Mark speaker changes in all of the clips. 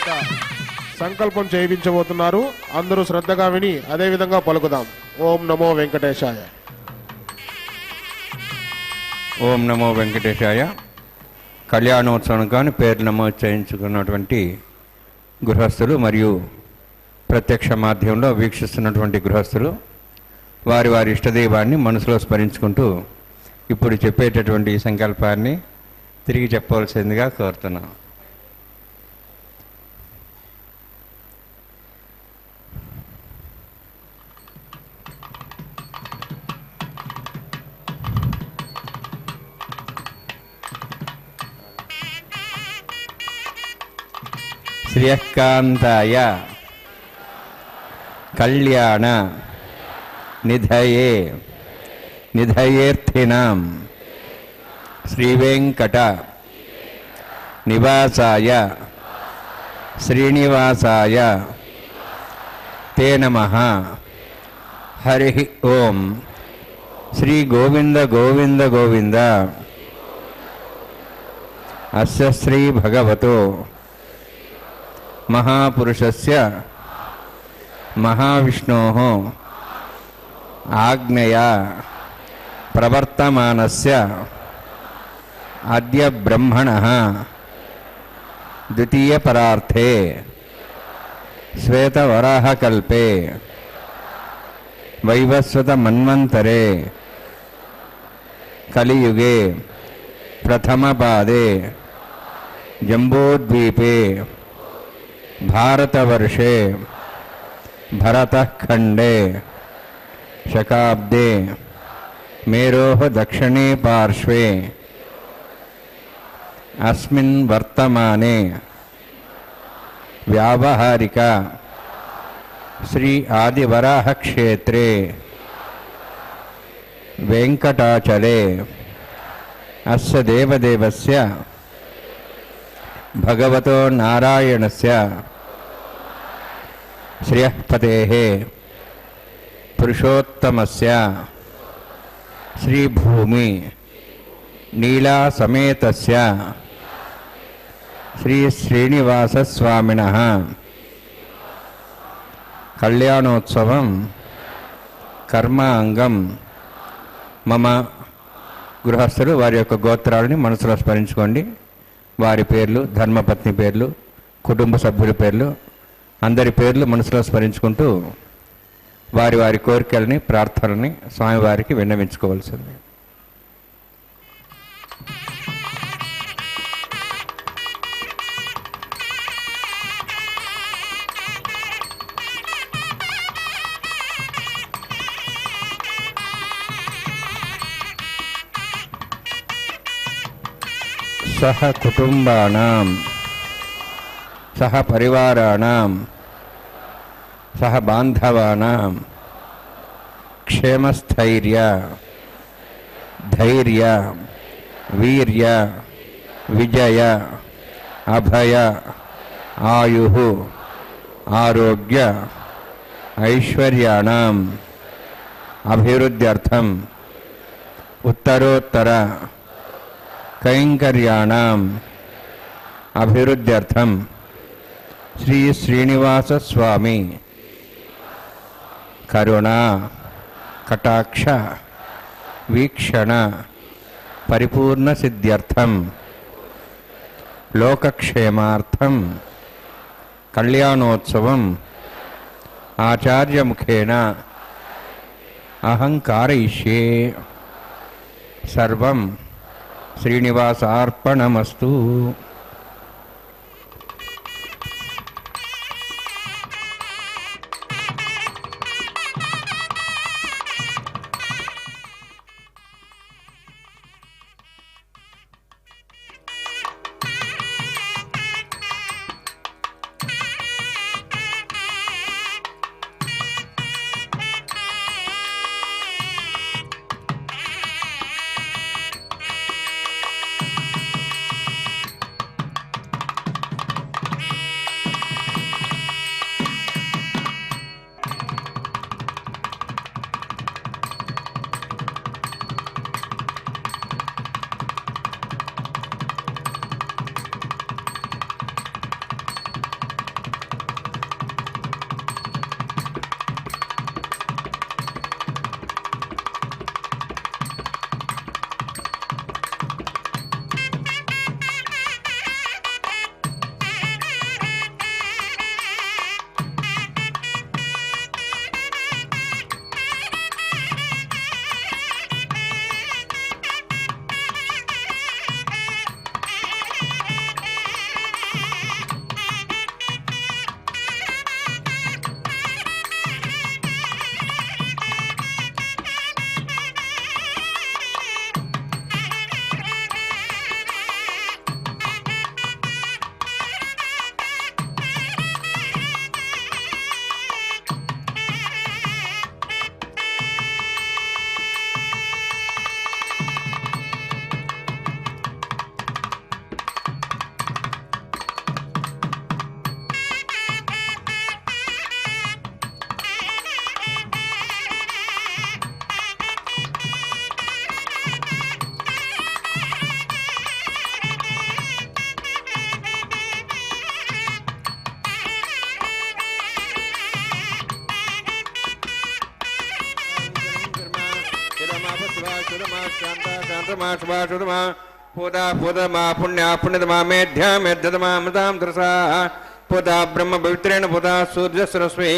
Speaker 1: చేత సంకల్పం చేయించబోతున్నారు. అందరూ శ్రద్ధగా విని అదే విధంగా పలుకుదాం. ఓం నమో వెంకటేశాయ.
Speaker 2: ఓం నమో వెంకటేశాయ. కళ్యాణోత్సవం కానీ పేర్లు నమోదు చేయించుకున్నటువంటి గృహస్థులు మరియు ప్రత్యక్ష మాధ్యమంలో వీక్షిస్తున్నటువంటి గృహస్థులు వారి వారి ఇష్టదైవాన్ని మనసులో స్మరించుకుంటూ ఇప్పుడు చెప్పేటటువంటి ఈ సంకల్పాన్ని తిరిగి చెప్పవలసిందిగా కోరుతున్నాం. శ్రియకాంతాయ కళ్యాణ నిధయే నిధయేర్థినాం శ్రీవేంకట నివాసాయ శ్రీనివాసాయ తే నమః. హరి ఓం. శ్రీ గోవింద గోవింద గోవింద. అస్య శ్రీ భగవతో మహాపురుషస్య మహావిష్ణోః ఆజ్ఞయా ప్రవర్తమానస్య అద్య బ్రహ్మణః ద్వితీయపరార్థే శ్వేతవరాహకల్పే వైవస్వతమన్వంతరే కలియుగే ప్రథమపాదే జంబూద్వీపే భారతవర్షే భరతఖండే శకాబ్దే మేరోః దక్షిణే పార్శ్వే అస్మిన్ వర్తమానే వ్యావహారిక శ్రీ ఆదివరాహ క్షేత్రే వెంకటాచలే అస్య దేవదేవస్య భగవతో నారాయణస్య శ్రియఃపతేః పురుషోత్తమస్య శ్రీభూమి నీలా సమేతస్య శ్రీ శ్రీనివాసస్వామినః కళ్యాణోత్సవం కర్మాంగం మమ. గృహస్థులు వారి యొక్క గోత్రాలని మనసులో స్మరించుకోండి. వారి పేర్లు, ధర్మపత్ని పేర్లు, కుటుంబ సభ్యుల పేర్లు, అందరి పేర్లు మనసులో స్మరించుకుంటూ వారి వారి కోరికలని, ప్రార్థనని స్వామివారికి విన్నవించుకోవాల్సింది. సహ కుటుంబానాం సహ పరివారాణాం సహ బాంధవానాం క్షేమస్థైర్య ధైర్య వీర్య విజయ అభయ ఆయుః ఆరోగ్య ఐశ్వర్యాణం అభివృద్ధ్యర్థం ఉత్తరోత్తర కైంకర్యాణం అభివృద్ధ్యర్థం శ్రీ శ్రీనివాస స్వామి కరుణ కటాక్ష వీక్షణ పరిపూర్ణ సిద్ధ్యర్థం లోకక్షేమార్థం కళ్యాణోత్సవం ఆచార్యముఖేన అహం కారయిష్యే. సర్వం శ్రీనివాసార్పణమస్తు. शान्तमा शुभाशुतमा पूता पूतमा पुण्या पुण्यतमा मेध्या मेध्यतमा मृतां तरसा पूता ब्रह्म पवित्रेण पूता सूर्य सरस्वी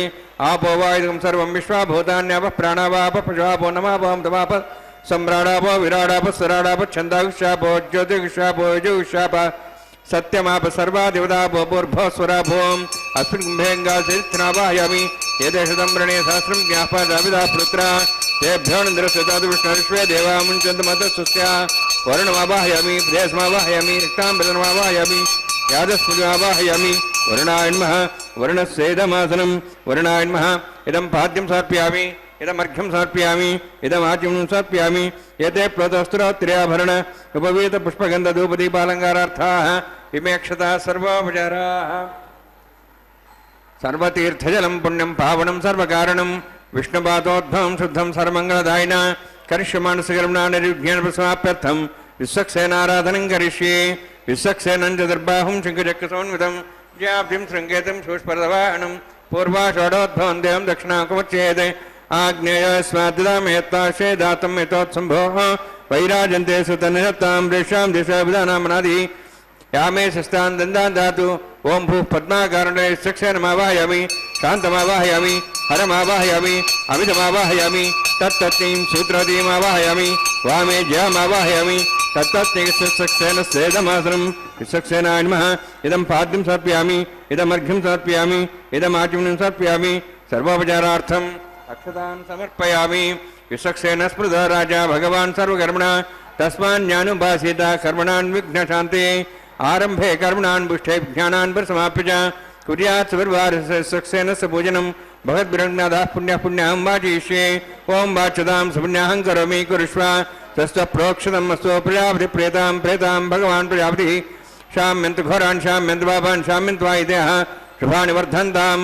Speaker 2: आपो वायुं सर्वं विश्वाभूतान्याप प्राणावाप पशुवापो नमापं तमाप सम्राडाप विराडाप सराडाप छन्दाक्षापो ज्योतिक्षापो यजुक्षाप सत्यमाप सर्वादिवदापो पूर्भस्वराभोम अस्मिन् कुम्भेङ्गासिनावाहयामि एतेषदं व्रणे सहस्रं ज्ञापादाविदा पुत्रा तेभ्यो नृस्यतादुष्णर्ष्वे देवा मुञ्चन्तमतस्या वर्णमावाहयामि प्रदेशमावाहयामि रक्ताम्बरमावाहयामि यादस्मृतिमावाहयामि वर्णाय नमः वर्णस्येदमासनं वर्णाय नमः इदं पाद्यं समर्पयामि इदमर्घ्यं समर्पयामि इदमाच्यं समर्पयामि एते प्रोतस्त्रोत्तराभरण उपवीत पुष्पगन्धधूपदीपालङ्कारार्थाः इमेक्षताः सर्वोपचाराः सर्वतीर्थजलं पुण्यं पावनं सर्वकारणं विष्णुपादोद्भवं शुद्धं सर्वमङ्गलदायिन करिष्यमानसकर्मणानिर्विघ्नेन विश्वक्सेनाराधनं करिष्ये विश्वक्सेनं च दर्बाहुं शङ्खचक्रसमन्वितं ज्याब्धिं शृङ्गेतं शूष्परदवाहनं पूर्वाषाढोद्भवं देवं दक्षिणाकुमच्चेत् आग्नेयस्माद्दामेत्ताशे दातं यतोत्सम्भोः वैराजन्ते सुतनिहत्तां रेषां दिशाभिधानामनादि यामे शस्तान् दन्दान् दातु ओं भूः पद्माकारणे सक्षेनमावाहयामि शान्तमावाहयामि हरमावाहयामि अमितमावाहयामि तत्तत्नीं सूत्रदीमावाहयामि वामे जयमावाहयामि तत्तत्नीसक्षेनस्येदमासनं विसक्षेनाय नमः इदं पाद्यं समर्पयामि इदमर्घ्यं समर्पयामि इदमाचमनं समर्पयामि सर्वोपचारार्थम् अक्षतान् समर्पयामि विसक्षेन स्मृतः राजा भगवान् सर्वकर्मणा तस्मान्यानुभासिता कर्मणान् विघ्नशान्ते आरम्भे कर्मणान् पुष्ठे ज्ञानान् परिसमाप्य च कुर्यात् सविर्वारसक्षेनस्य पूजनं भगवद्ब्रह्मनाथः पुण्यं वाचयिष्ये ओं वाच्यतां सुपुण्याहं करोमि कुरुष्व तस्य प्रोक्षतम् अस्तु प्रजापतिः प्रेतां भगवान् प्रजापतिः शाम्यन्तु घोरान् शाम्यन्तु पापान् शाम्यन्तु वायुदेः शुभानि वर्धन्तां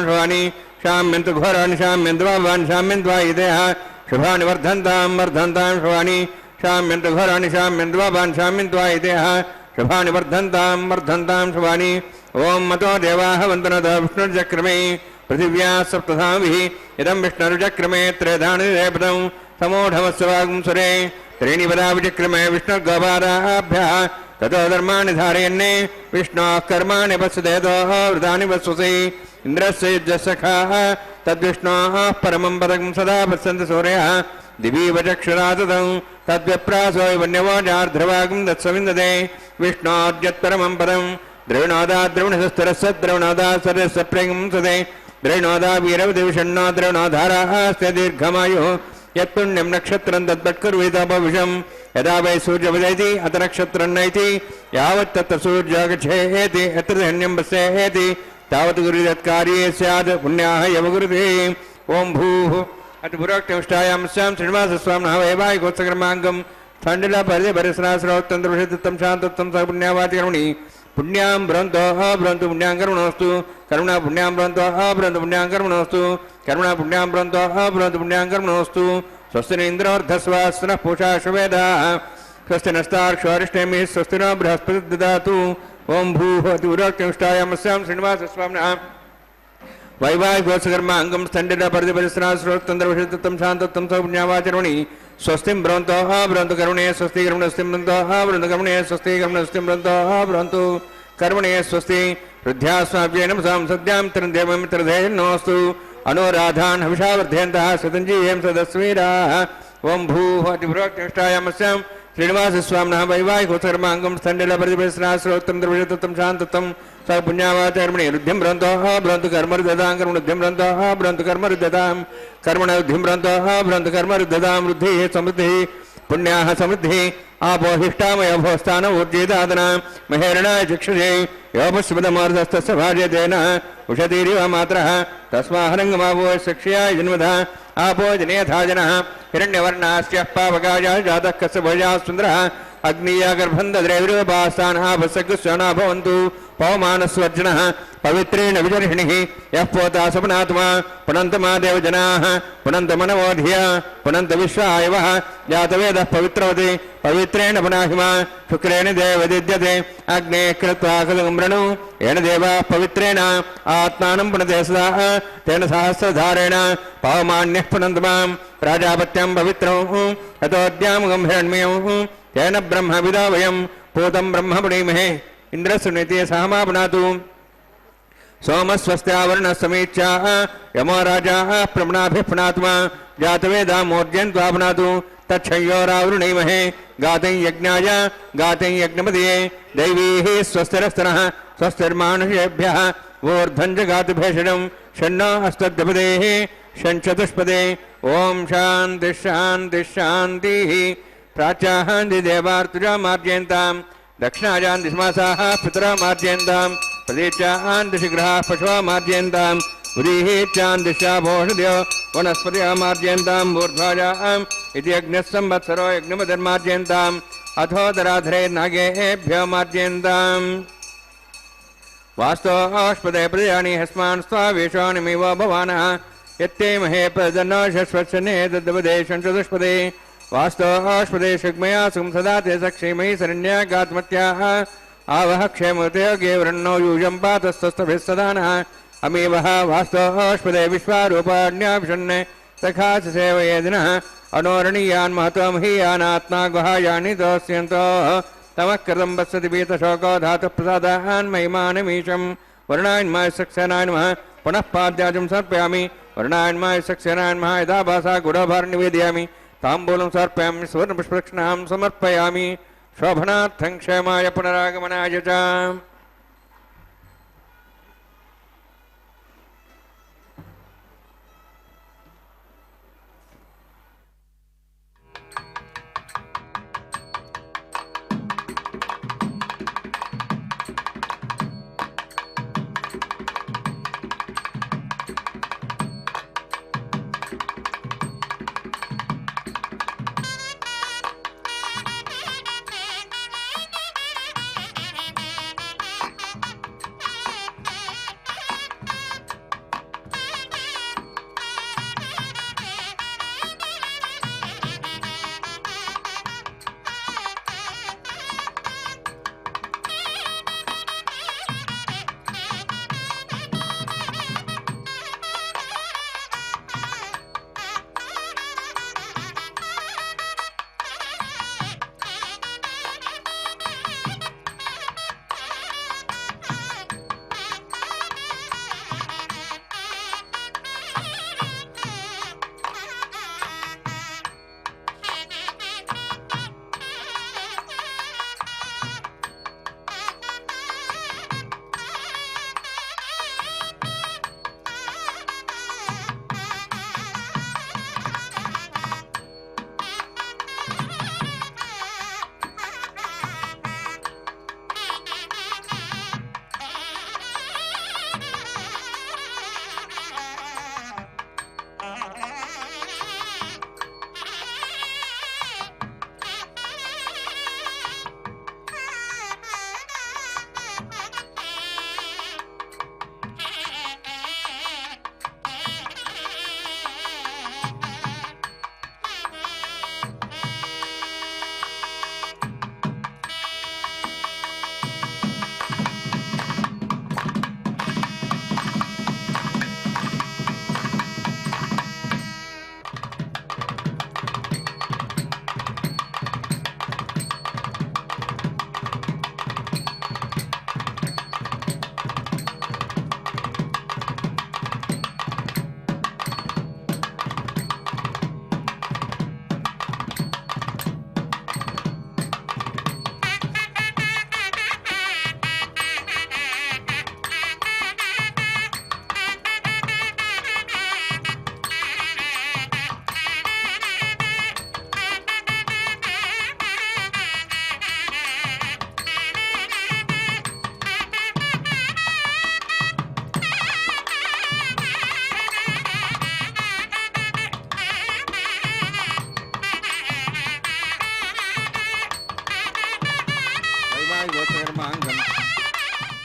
Speaker 2: शुभानि शाम्यन्तु घोरान् शाम्यन्तु पापान् शाम्यन्तु वायुदेः शुभानि वर्धन्तां शुभानि शाम्यन्तु घोराणि शाम्यन्तु पापान् शाम्यन्तु वायुदेः शुभानि वर्धन्तां शुभानि ओं मतो देवाः वन्दनतः विष्णुर्चक्रमे पृथिव्याः सप्तधाभिः इदं विष्णुर्चक्रमे त्रेधानिरेपदं समूढमस्वागुंसुरे त्रीणि पदाविचक्रमे विष्णुर्गोपादाभ्यः ततो धर्माणि धारयन्ने विष्णोः कर्माणि पश्यतेतोः वृतानि पश्यसि इन्द्रस्य युज्यसखाः तद्विष्णोः परमं पदं सदा पश्यन्ति सूर्यः दिवीवचक्षुराततं तद्व्यप्रासो वन्यवोजार्ध्रवागं तत्सविन्दते विष्णोर्यत्परमं पदं द्रविणोदाद्रविणसस्तरस्य द्रविणोदासरस्य प्रेंसते द्रविणोदा वीरवदिविषण्णो द्रविणोधारास्ते दीर्घमायुः यत्पुण्यं नक्षत्रं तद्वत्कुर्वीतोपविशं यदा वै सूर्योदयति अत नक्षत्रं नयति यावत् तत्र सूर्यो गच्छेति यत्र धन्यं पश्येति तावत् गुरुदत्कार्ये स्यात् पुण्याः यवगुरुते ओं भूः अतिपुरोक्तमिष्टायामस्यां श्रीनिवासस्वामिनः वैवाहिकोत्सकर्माङ्गं स्थण्डिलपरिसराश्रोत्तन्त्रविषित्तं शान्तत्वं सपुण्यावातिकर्मणि पुण्यां भ्रवन्तोः भ्रवन्तु पुण्यां कर्मणोऽस्तु करुणा पुण्यां भ्रवन्तोः भ्रवन्तु पुण्यां कर्मणोऽस्तु करुणा पुण्यां भ्रवन्तोः भ्रवन्तु पुण्यां कर्मणोऽस्तु स्वस्ति न इन्द्रोर्धस्वास्नः पूषा शुभेदाः स्वस्ति नस्तार्क्ष्वारिष्टेमिः स्वस्ति न बृहस्पतिः ददातु ओं भूः अतिपुरोक्तमिष्टायामस्यां श्रीनिवासस्वामिनः वैवाहिकोत्सकर्माङ्गं स्थण्डिलपरिसराश्रोत्तन्त्रविषित्तं शान्तत्वं सपुण्यावाचर्मणि स्वस्तिं भ्रवन्तोः भ्रवन्तु करुणे स्वस्ति कर्मणस्तिं भ्रवन्तोः भ्रवन्तु करुणे स्वस्ति कर्मणस्तिं भ्रवन्तोः भ्रवन्तु कर्मणे स्वस्ति हृद्यास्माभ्येन सद्यां त्रिदेवमित्रधेन्नोऽस्तु अनुराधान् हविषावर्धयन्तः शतञ्जीवें सदस्वीराः ओं भूः अतिपुरोक्तमिष्टायामस्यां श्रीनिवासस्वामिनः वैवाहिकोत्सकर्माङ्गं स्थण्डिलपरिसराश्रोत्तन्त्रविषित्तं शान्तत्वं स पुण्यावाचर्मणि रुद्धिं भ्रवन्तोः भ्रवन्तु कर्मरुद्धतां कर्मणुद्धिं भ्रवन्तोः भ्रवन्तु कर्मरुद्धतां कर्मणुद्धिं भ्रवन्तोः भ्रवन्तु कर्मरुद्धतां वृद्धिः समृद्धिः पुण्याः समृद्धिः आपोहिष्टामय भोस्थान ऊर्जिदादना महेरणाय चक्षुषे योपस्मदमार्धस्तस्य भार्यतेन उषतीरिव मात्रः तस्माहरङ्गमावो सक्ष्याय जन्मधा आपो जनेथा जनः हिरण्यवर्णास्य पावकाय जातः कस्य भोजाः सुन्दरः अग्नीया गर्भं दद्रेविरूपास्तानः भस्सकुस्वना भवन्तु पवमानस्वर्जनः पवित्रेण विजर्षिणिः यः पोता सपनात्मा पुनन्तमादेव जनाः पुनन्तमनवोधिया पुनन्तविश्वायवः जातवेदः पवित्रवति पवित्रेण पुनाहिमा शुक्रेण देवदिद्यते अग्ने कृत्वा खलुमृणु येन देवाः पवित्रेण आत्मानं पुनते सदा तेन सहस्रधारेण पवमान्यः पुनन्तमां प्राजापत्यं पवित्रं ततोद्यां गम्भीरण्मयं तेन ब्रह्मविदा वयं पूतं ब्रह्म पुणीमहे इंद्रसुनीति सहमा पुनातु सोमस्वस्त्यावरण समीक्षा यमो राजा प्रमणाभिः पुनात्मा जातवेदा मूर्जयन्त्वा पुनातु तच्छयोरावृणीमहे गातं यज्ञाय गातं यज्ञपदये दैवीः स्वस्तिरस्तरः स्वस्तिर्मानुषेभ्यः ऊर्ध्वञ्जगातुभेषणं षण्णो अस्तद्यपदेः षण्चतुष्पदे ॐ शान्तिः शान्तिः शान्तिः प्राच्याहान्ति देवार्तुजा मार्जयन्ताम् दक्षिणायां दिशमासाः पितरा मार्जयन्तां प्रदेशान् दिशग्रहाः पशवः मार्जयन्तां उदीहीत्यां दिशाभोषधयो वनस्पतयः मार्जयन्तां ऊर्ध्वायाम् इति यज्ञः संवत्सरो यज्ञमधर्मार्जयन्ताम् अथोदराधरे नागेभ्यो मार्जयन्ताम् वास्तोष्पदे प्रजानि हस्मान् स्वावेशानिमिव भवानः यत्ते महे प्रदन्नो शश्वत्सने तद्वदेशं चतुष्पदे वास्तोष्पदे शुग्मया सुंसदाते सक्षेमयि शरण्यागात्मत्याः आवह क्षेमते गेवरन्नो यूजं पातस्तस्तभिः सदानः अमीवः वास्तोष्पदे विश्वारूपाण्याभिषन्ने सखा सेवयेदिनः अनोरणीयान् महतोमहीयानात्मा गुहायानि दोस्यन्तो तमः कृतं वत्सति पीतशोको धातुः प्रसादान् महिमानमीशं वर्णान्माय सक्सेनाय नमः पुनः पाद्याजं समर्पयामि वर्णान्माय सक्सेनाय नमः यदा भासा गुढभारं निवेदयामि ताम्बूलं समर्पयामि सुवर्णपुष्पदक्षिणां समर्पयामि शोभनार्थं क्षेमाय पुनरागमनाय च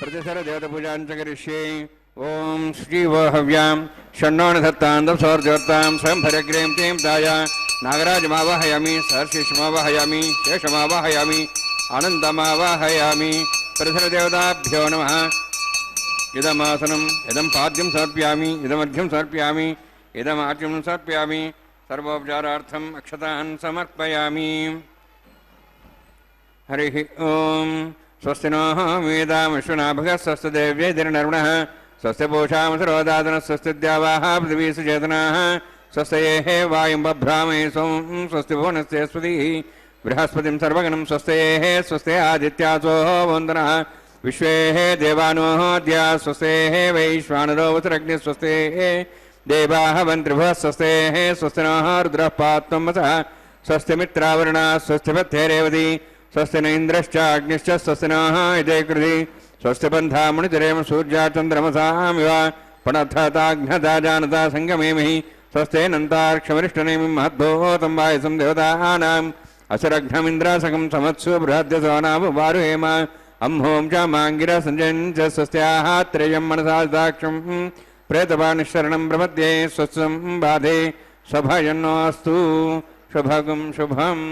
Speaker 2: प्रतिसर देवतापूजां च करिष्ये ओम श्रीवो हव्यां षण्णोऽनधत्तां दप्सोर्जोत्तां स्वयंभरग्रें तें दाय नागराजमावाहयामि सहर्षिष्मावाहयामि शेषमावाहयामि आनन्दमावाहयामि प्रतिसर देवताभ्यो नमः इदमासनम् इदं पाद्यं समर्पयामि इदमर्घ्यं समर्पयामि इदमार्घ्यं समर्पयामि सर्वोपचारार्थम् अक्षतान् समर्पयामि हरिः ओम स्वस्ति नः वेदामश्वनाभगः स्वस्ति देव्यैर्नरुणः स्वस्ति पूषामसरोदादनः स्वस्ति द्यावाः पृथिवी सुचेतनाः स्वस्तेः वायुं बभ्रामे सोम स्वस्ति भुवनस्य स्वस्तिः बृहस्पतिं सर्वगणं स्वस्तेः स्वस्ते आदित्यासो वन्दनः विश्वेः देवानोः द्या स्वस्तेः वैश्वानरो वसुरग्निः स्वस्तेः देवाः वन्त्रिभुवः स्वस्तेः स्वस्ति नः रुद्रः पात्वं वसः स्वस्ति मित्रावरुणः स्वस्ति पथ्येरेवति स्वस्ति न इन्द्रश्च अग्निश्च स्वस्ति नः इदे कृधि स्वस्ति बन्धा मुनितिरेम सूर्या चन्द्रमसामिव पणथताघ्नता जानता सङ्गमेमहि स्वस्ते नन्तार्क्षवरिष्ठनेमिं महद्भूतं वायुसं देवतानाम् असुरघ्नमिन्द्रासकं समत्सु बृहद्यसो नाम वारुहेम अम्हों च माङ्गिरा सञ्जयं च स्वस्त्याः त्रयं मनसा दाक्षं प्रेतपाणिशरणं प्रपद्ये स्वस्तं बाधे स्वभयन्नोऽस्तु शुभगं शुभम्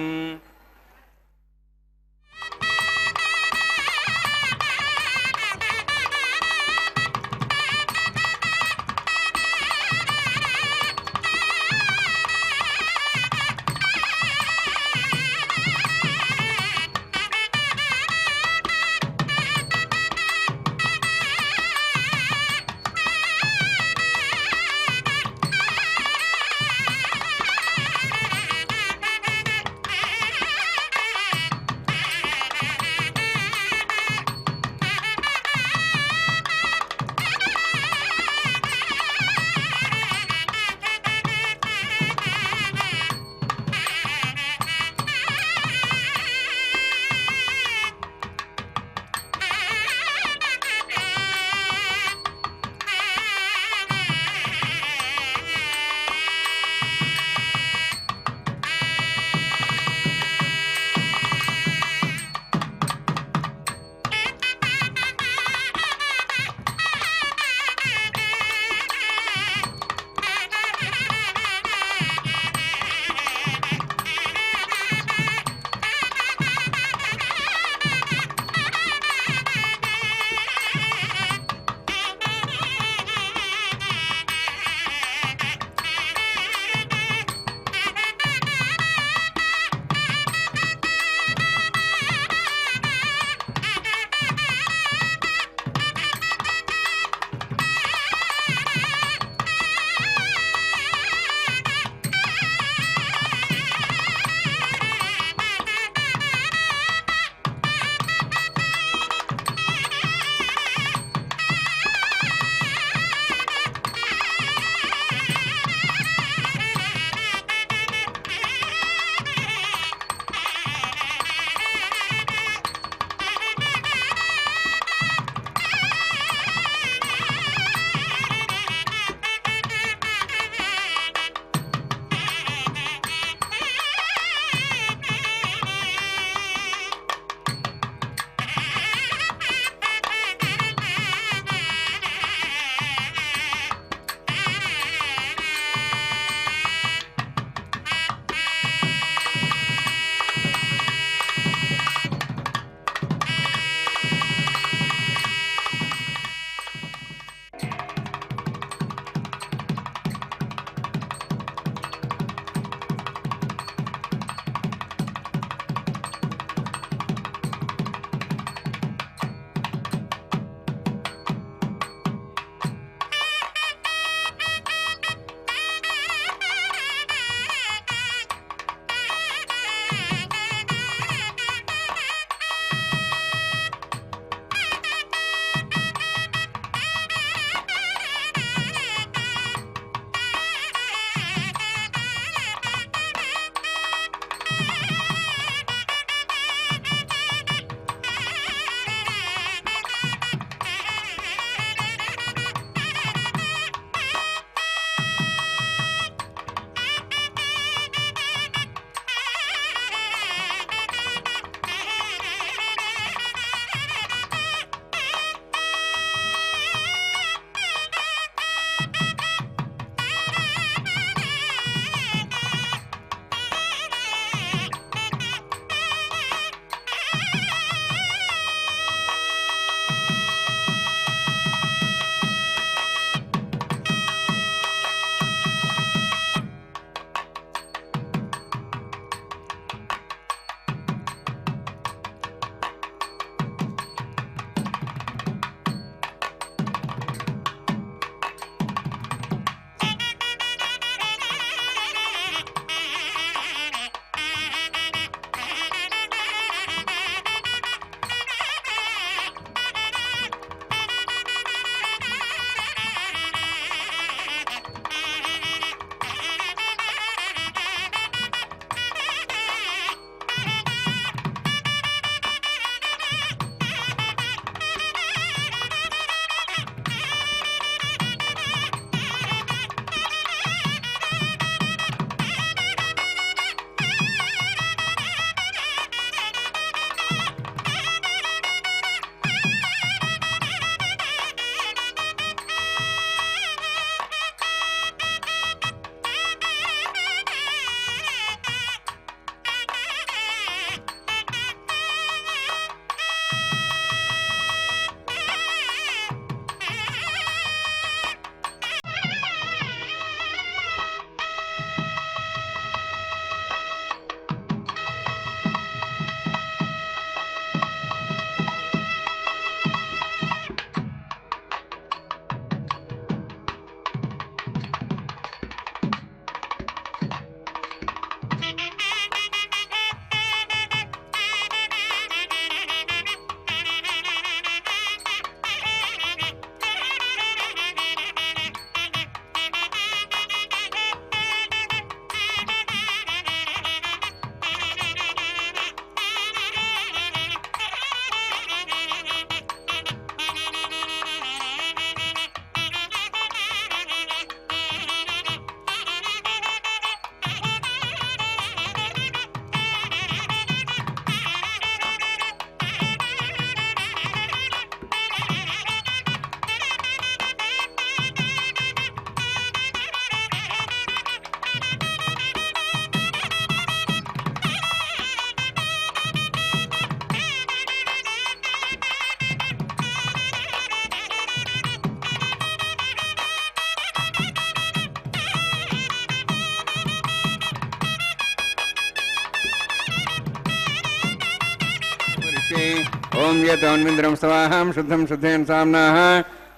Speaker 2: ఓం యతోన్మింద్రం స్వాహం శుద్ధం శుద్ధేన సామ్నాః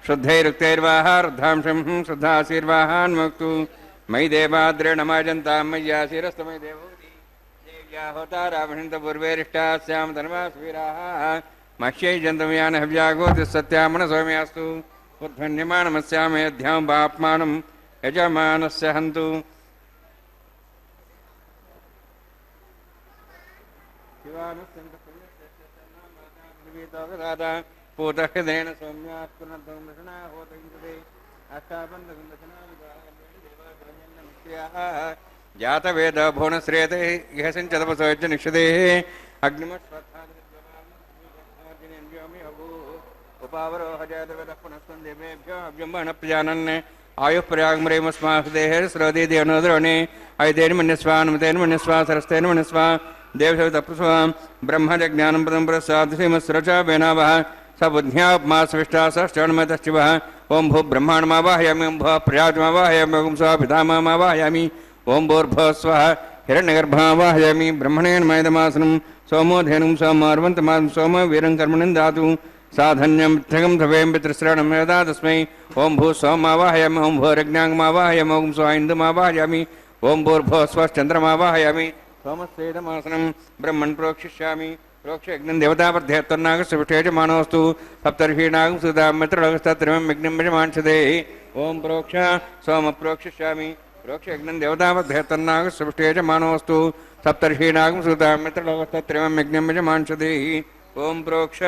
Speaker 2: శుద్ధైరుక్తైర్వాహ రుద్ధాంశం శుద్ధాశీర్వాహాన్ముక్తు మయి దేవాద్రేణ మాజంతాం మయ్యా శిరస్తమై దేవోతి దేవ్యా హోతారావహింత పూర్వేరిష్టాస్యాం ధర్మాస్వీరాः మహ్యై జంతమయాన హవ్యాగోతి సత్యామన సౌమ్యాస్తు ఉద్భన్యమానమస్యామేధ్యాం బాప్మానం యజమానస్య హంతు పూతహృదయన సౌమ్యాత్పునర్దక్షిణాహోతే జాతవేద భువనశ్రేతే ఇహ సించతపసోజ్య నిక్షదే అగ్నిమస్వత్థాదివ్యమానోపవరోహజాతవేద ఆయుః ప్రయాగమరేమస్మాదేహస్రోదీది అనుద్రోణి ఐదేని మన్యస్వానుమతేన మన్యస్వా సరస్తేన మన్యస్వా దేవసవితప్రస్వాం బ్రహ్మజ్ఞానం పదం ప్రసాదశ్రీమస్రచావేనావః స బుద్ధ్యాప్మా సవిష్టా సశ్చరణమతశ్చివ ఓం భూ బ్రహ్మాణమావాహయామి ఓం భూ ప్రయాజమావాహయామి ఓం స్వ పితామహమావాహయామి ఓం భూర్భువః స్వః హిరణ్యగర్భమావాహయామి బ్రహ్మణేన మైదమాసనం సోమోధేనుం సోమార్వంతమాసం సోమ వీరం కర్మణం దాతు సాధన్యం మిథ్యగం ధవేం పితృశ్రవణం యదా తస్మై ఓం భూ సోమావాహయామి ఓం భూరజ్ఞాంగమావాహయామి ఓం స్వ ఇందుమావాహయామి ఓం భూర్భువః స్వః చంద్రమావాహయామి సోమస్వేదమాసనం బ్రహ్మణ్ ప్రోక్షిష్యామి ప్రోక్షయజ్ఞం దేవతావర్ధేత్తన్నాగస్విష్టేజమానోస్తు సప్తర్షీణాగం సుధాం మిత్రలోకస్తత్రిమం యజ్ఞం యజమాంసదే ఓం ప్రోక్ష సోమ ప్రోక్షిష్యామి ప్రోక్షయజ్ఞం దేవతావర్ధేత్తన్నాగస్విష్టేజమానోస్తు సప్తర్షీణాగం సుధాం మిత్రలోకస్తత్రిమం యజ్ఞం యజమాంసదే ఓం ప్రోక్ష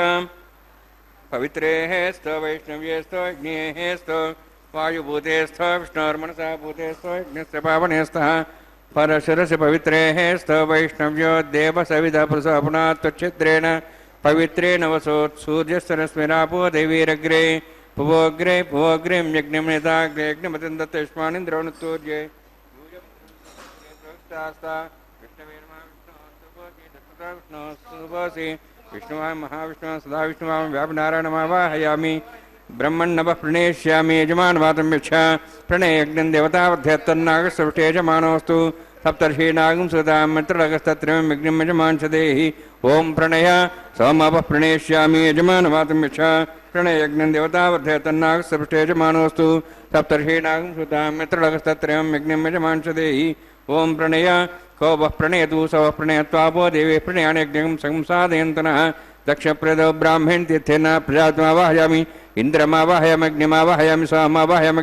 Speaker 2: పవిత్రేః స్థ వైష్ణవ్యేస్తో అగ్నేః స్థ వాయుభూతేస్థ విష్ణోర్మనసా భూతేస్థ యజ్ఞస్య పావనేస్థ పరశురసి పవిత్రేః స్థ వైష్ణవ్యో దేవ సవిధ పురుషపునాత్వచ్ఛిద్రేణ పవిత్రేణ వసోత్సూర్యస్తరస్మిరాపో దేవీరగ్రే పువోగ్రే పువోగ్రీం యజ్ఞం నేతాగ్రే యజ్ఞమతిం దత్తయుష్మానింద్రోణుత్తూర్యే విష్ణువాయ మహావిష్ణు సదా విష్ణువాం వ్యాపనారాయణమావాహయామి బ్రహ్మణ్ణవ ప్రణేష్యామి యజమానవాతం యచ్చ ప్రణయజ్ఞం దేవతావర్ధేత్తన్నాగస్విష్టేజమానోస్తు సప్తర్షీణాగం సుధాం మిత్రలగస్తత్రిమం యజ్ఞం యజమాంసదేహి ఓం ప్రణయ సోమవ ప్రణేష్యామి యజమానవాతం యచ్చ ప్రణయజ్ఞం దేవతావర్ధేత్తన్నాగస్విష్టేజమానోస్తు సప్తర్షీణాగం సుధాం మిత్రలగస్తత్రిమం యజ్ఞం యజమాంసదేహి ఓం ప్రణయ को वह प्रणयतु स वः प्रणयत्वापो देवे प्रणयानयज्ञं संसादयन्तनः दक्षप्रदो ब्राह्मण तीर्थेन प्रजात्मावाहयामि इन्द्रमावाहयामि अग्निमावाहयामि सोमावाहयामि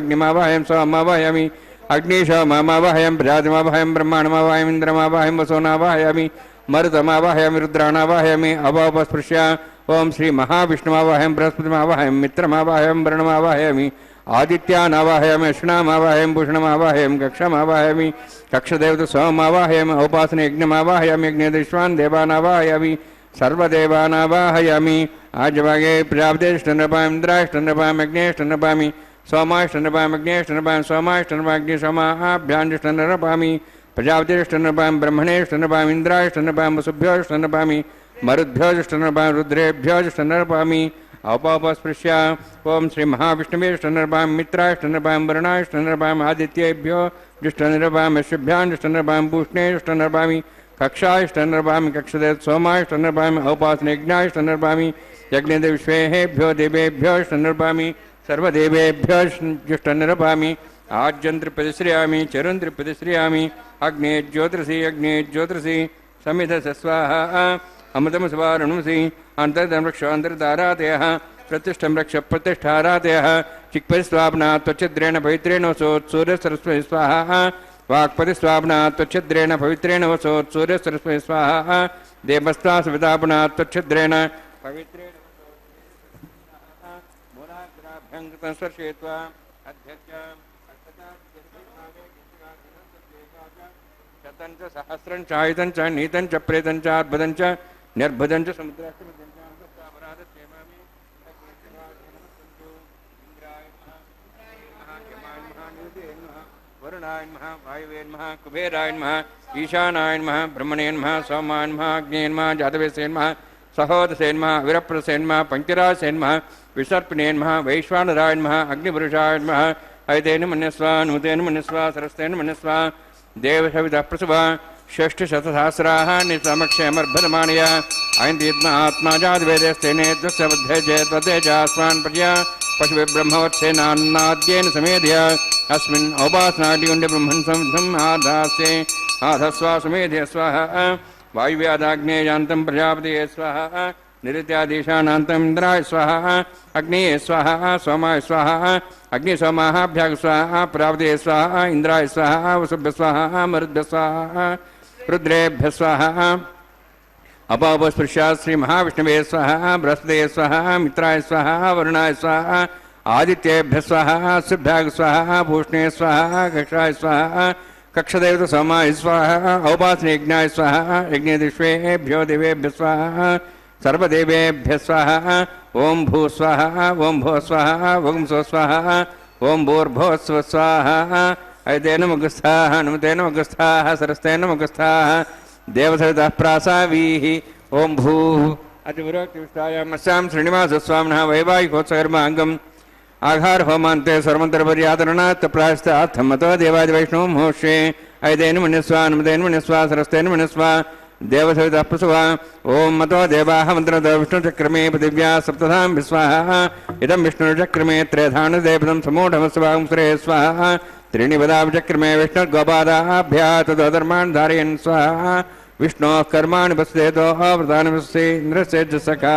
Speaker 2: सोमावाहयामि अग्निशोमावाहयामि प्रजात्मावाहयामि ब्रह्माण्डमावाहयामि इन्द्रमावाहयामि वसोनावाहयामि मरुतमावाहयामि रुद्राणावाहयामि अवापस्पृश्य ओं श्री महाविष्णुमावाहयामि बृहस्पतिमावाहयामि मित्रमावाहयामि वरुणमावाहयामि आदित्यानावाहयामि अश्विनामावाहयामि भूषणमावाहयामि कक्षमावाहयामि कक्षदेवत सोममावाहयामि औपासने यज्ञमावाहयामि यज्ञेश्वान् देवानावाहयामि सर्वदेवानावाहयामि आजभागे प्रजापतिष्ठनपामि इन्द्राष्टनपामि अग्नेष्टनपामि सोमाष्टनपामि अग्नेष्टनपामि सोमाष्टनपामि सोमाभ्याञ्जष्टनपामि प्रजापतिष्ठनपामि ब्रह्मणेष्टनपामि इन्द्राष्टनपामि वसुभ्योष्टनपामि मरुद्भ्योष्टनपामि रुद्रेभ्योष्टनपामि औपापस्पृश्य ओं श्री महाविष्णुवेष्टनपामि मित्राष्टनपामि वरुणाष्टनपामि आदित्येभ्यो जुष्टनपामि अश्वभ्याण्ष्टनपामि पूष्णेष्टनपामि कक्षाष्टनपामि कक्षदेव सोमाष्टनपामि औपासनयज्ञाष्टनपामि यज्ञेद विश्वेभ्यो देवेभ्योष्टनपामि सर्वदेवेभ्यो जुष्टनपामि आज्यन्त्रिपतिश्रियामि चरुन्त्रिपतिश्रियामि अग्ने ज्योतिषि समिधस स्वाहा अमृतम स्वारुणसी अंतर्धम रक्ष अंतर्धारातयः प्रतिष्ठम रक्ष प्रतिष्ठारातयः चिक्पतिस्वाप्ना त्वच्छिद्रेण पवित्रेण वसोत्सूर्यसरस्वती स्वाहा वाक्पतिस्वाप्ना त्वच्छिद्रेण पवित्रेण वसोत्सूर्यसरस्वती स्वाहा देवस्त्वा सवितापना त्वच्छिद्रेण पवित्रेण मूलाग्राभ्यङ्कृतं स्पर्शयित्वा शतं च सहस्रं च आयुतं च नीतं च प्रेतं च अद्भुतं च निर्भुजं च समुद्राष्टमं च अमृतापराधस्येमामि वरुणाय नमः वायुवे नमः कुबेराय नमः ईशानाय नमः ब्रह्मणे नमः सोमाय नमः अग्ने नमः जातवेदसे नमः सहोदसे नमः विरप्रसे नमः पंचरासे नमः विसर्पिणे नमः वैश्वानराय नमः अग्निपुरुषाय नमः ऐतेन मन्यस्वा नूतेन मन्यस्वा सरस्तेन मन्यस्वा देवसवितः प्रसवा षष्ठशतसहस्राणि समक्षमर्भरमाणय ऐन्द्रियत्म आत्मा जातवेदस्तेने दुःसबद्धे चेत्वते चास्मान् प्रजया पशुब्रह्मवत्सेनान्नाद्येन समेधय अस्मिन् औपासनाग्निकुण्डे ब्रह्मन् संविद्धम् आधास्ये आधस्वा सुमेधय स्वाहा वायुव्यादाग्नेयान्तं प्रजापतये स्वाहा निरित्यादीशानान्तम् इन्द्राय स्वाहा अग्नेये स्वाहा सोमाय स्वाहा अग्निसोमाभ्याग स्वाहा प्रापतये स्वाहा इन्द्राय स्वाहा वसुभ्य स्वाहा मरुद्भ्य स्वाहा रुद्रेभ्य स्वाहा अपापस्पृश्यात् श्री महाविष्णवे स्वाहा बृहस्पतये स्वाहा मित्राय स्वाहा वरुणाय स्वाहा आदित्येभ्य स्वाहा शुभ्याग स्वाहा भूषणे स्वाहा कक्षाय स्वाहा कक्षदेवत सोमाय स्वाहा औपासनयज्ञाय स्वाहा यज्ञदिष्वेभ्यो देवेभ्य स्वाहा सर्वदेवेभ्य स्वाहा ओं भू स्वाहा ओं भो स्वाहा ओं सो स्वाहा ओं भूर्भुवस्सुवः स्वाहा ऐते नमगस्थाः नमते नमगस्थाः सरस्ते नमगस्थाः देवसवितः प्रासावीः ओं भूः अतिपुरोक्तिविष्टायामस्यां श्रीनिवासस्वामिनः वैवाहिकोत्सकर्माङ्गम् आघार होमान्ते सर्वमन्त्रपर्यातरणात् प्रायश्चार्थमतो देवादिवैष्णवं होष्ये ऐतेन मन्यस्वा नमतेन मन्यस्वा सरस्तेन मन्यस्वा देवसवितः प्रसवा ओं मतो देवाः मन्त्रतो विष्णुचक्रमे पृथिव्या सप्तधां विस्वाहा इदं विष्णुचक्रमे त्रेधानुदेवतं समूढमस्वां सुरे स्वाहा त्रीणि पदाचक्रमे विष्णुर्गोपादाभ्यः ततो धर्मान् धारयन् स्वाहा विष्णोः कर्माणि पश्येतो व्रतानि पश्ये इन्द्रस्य च सखा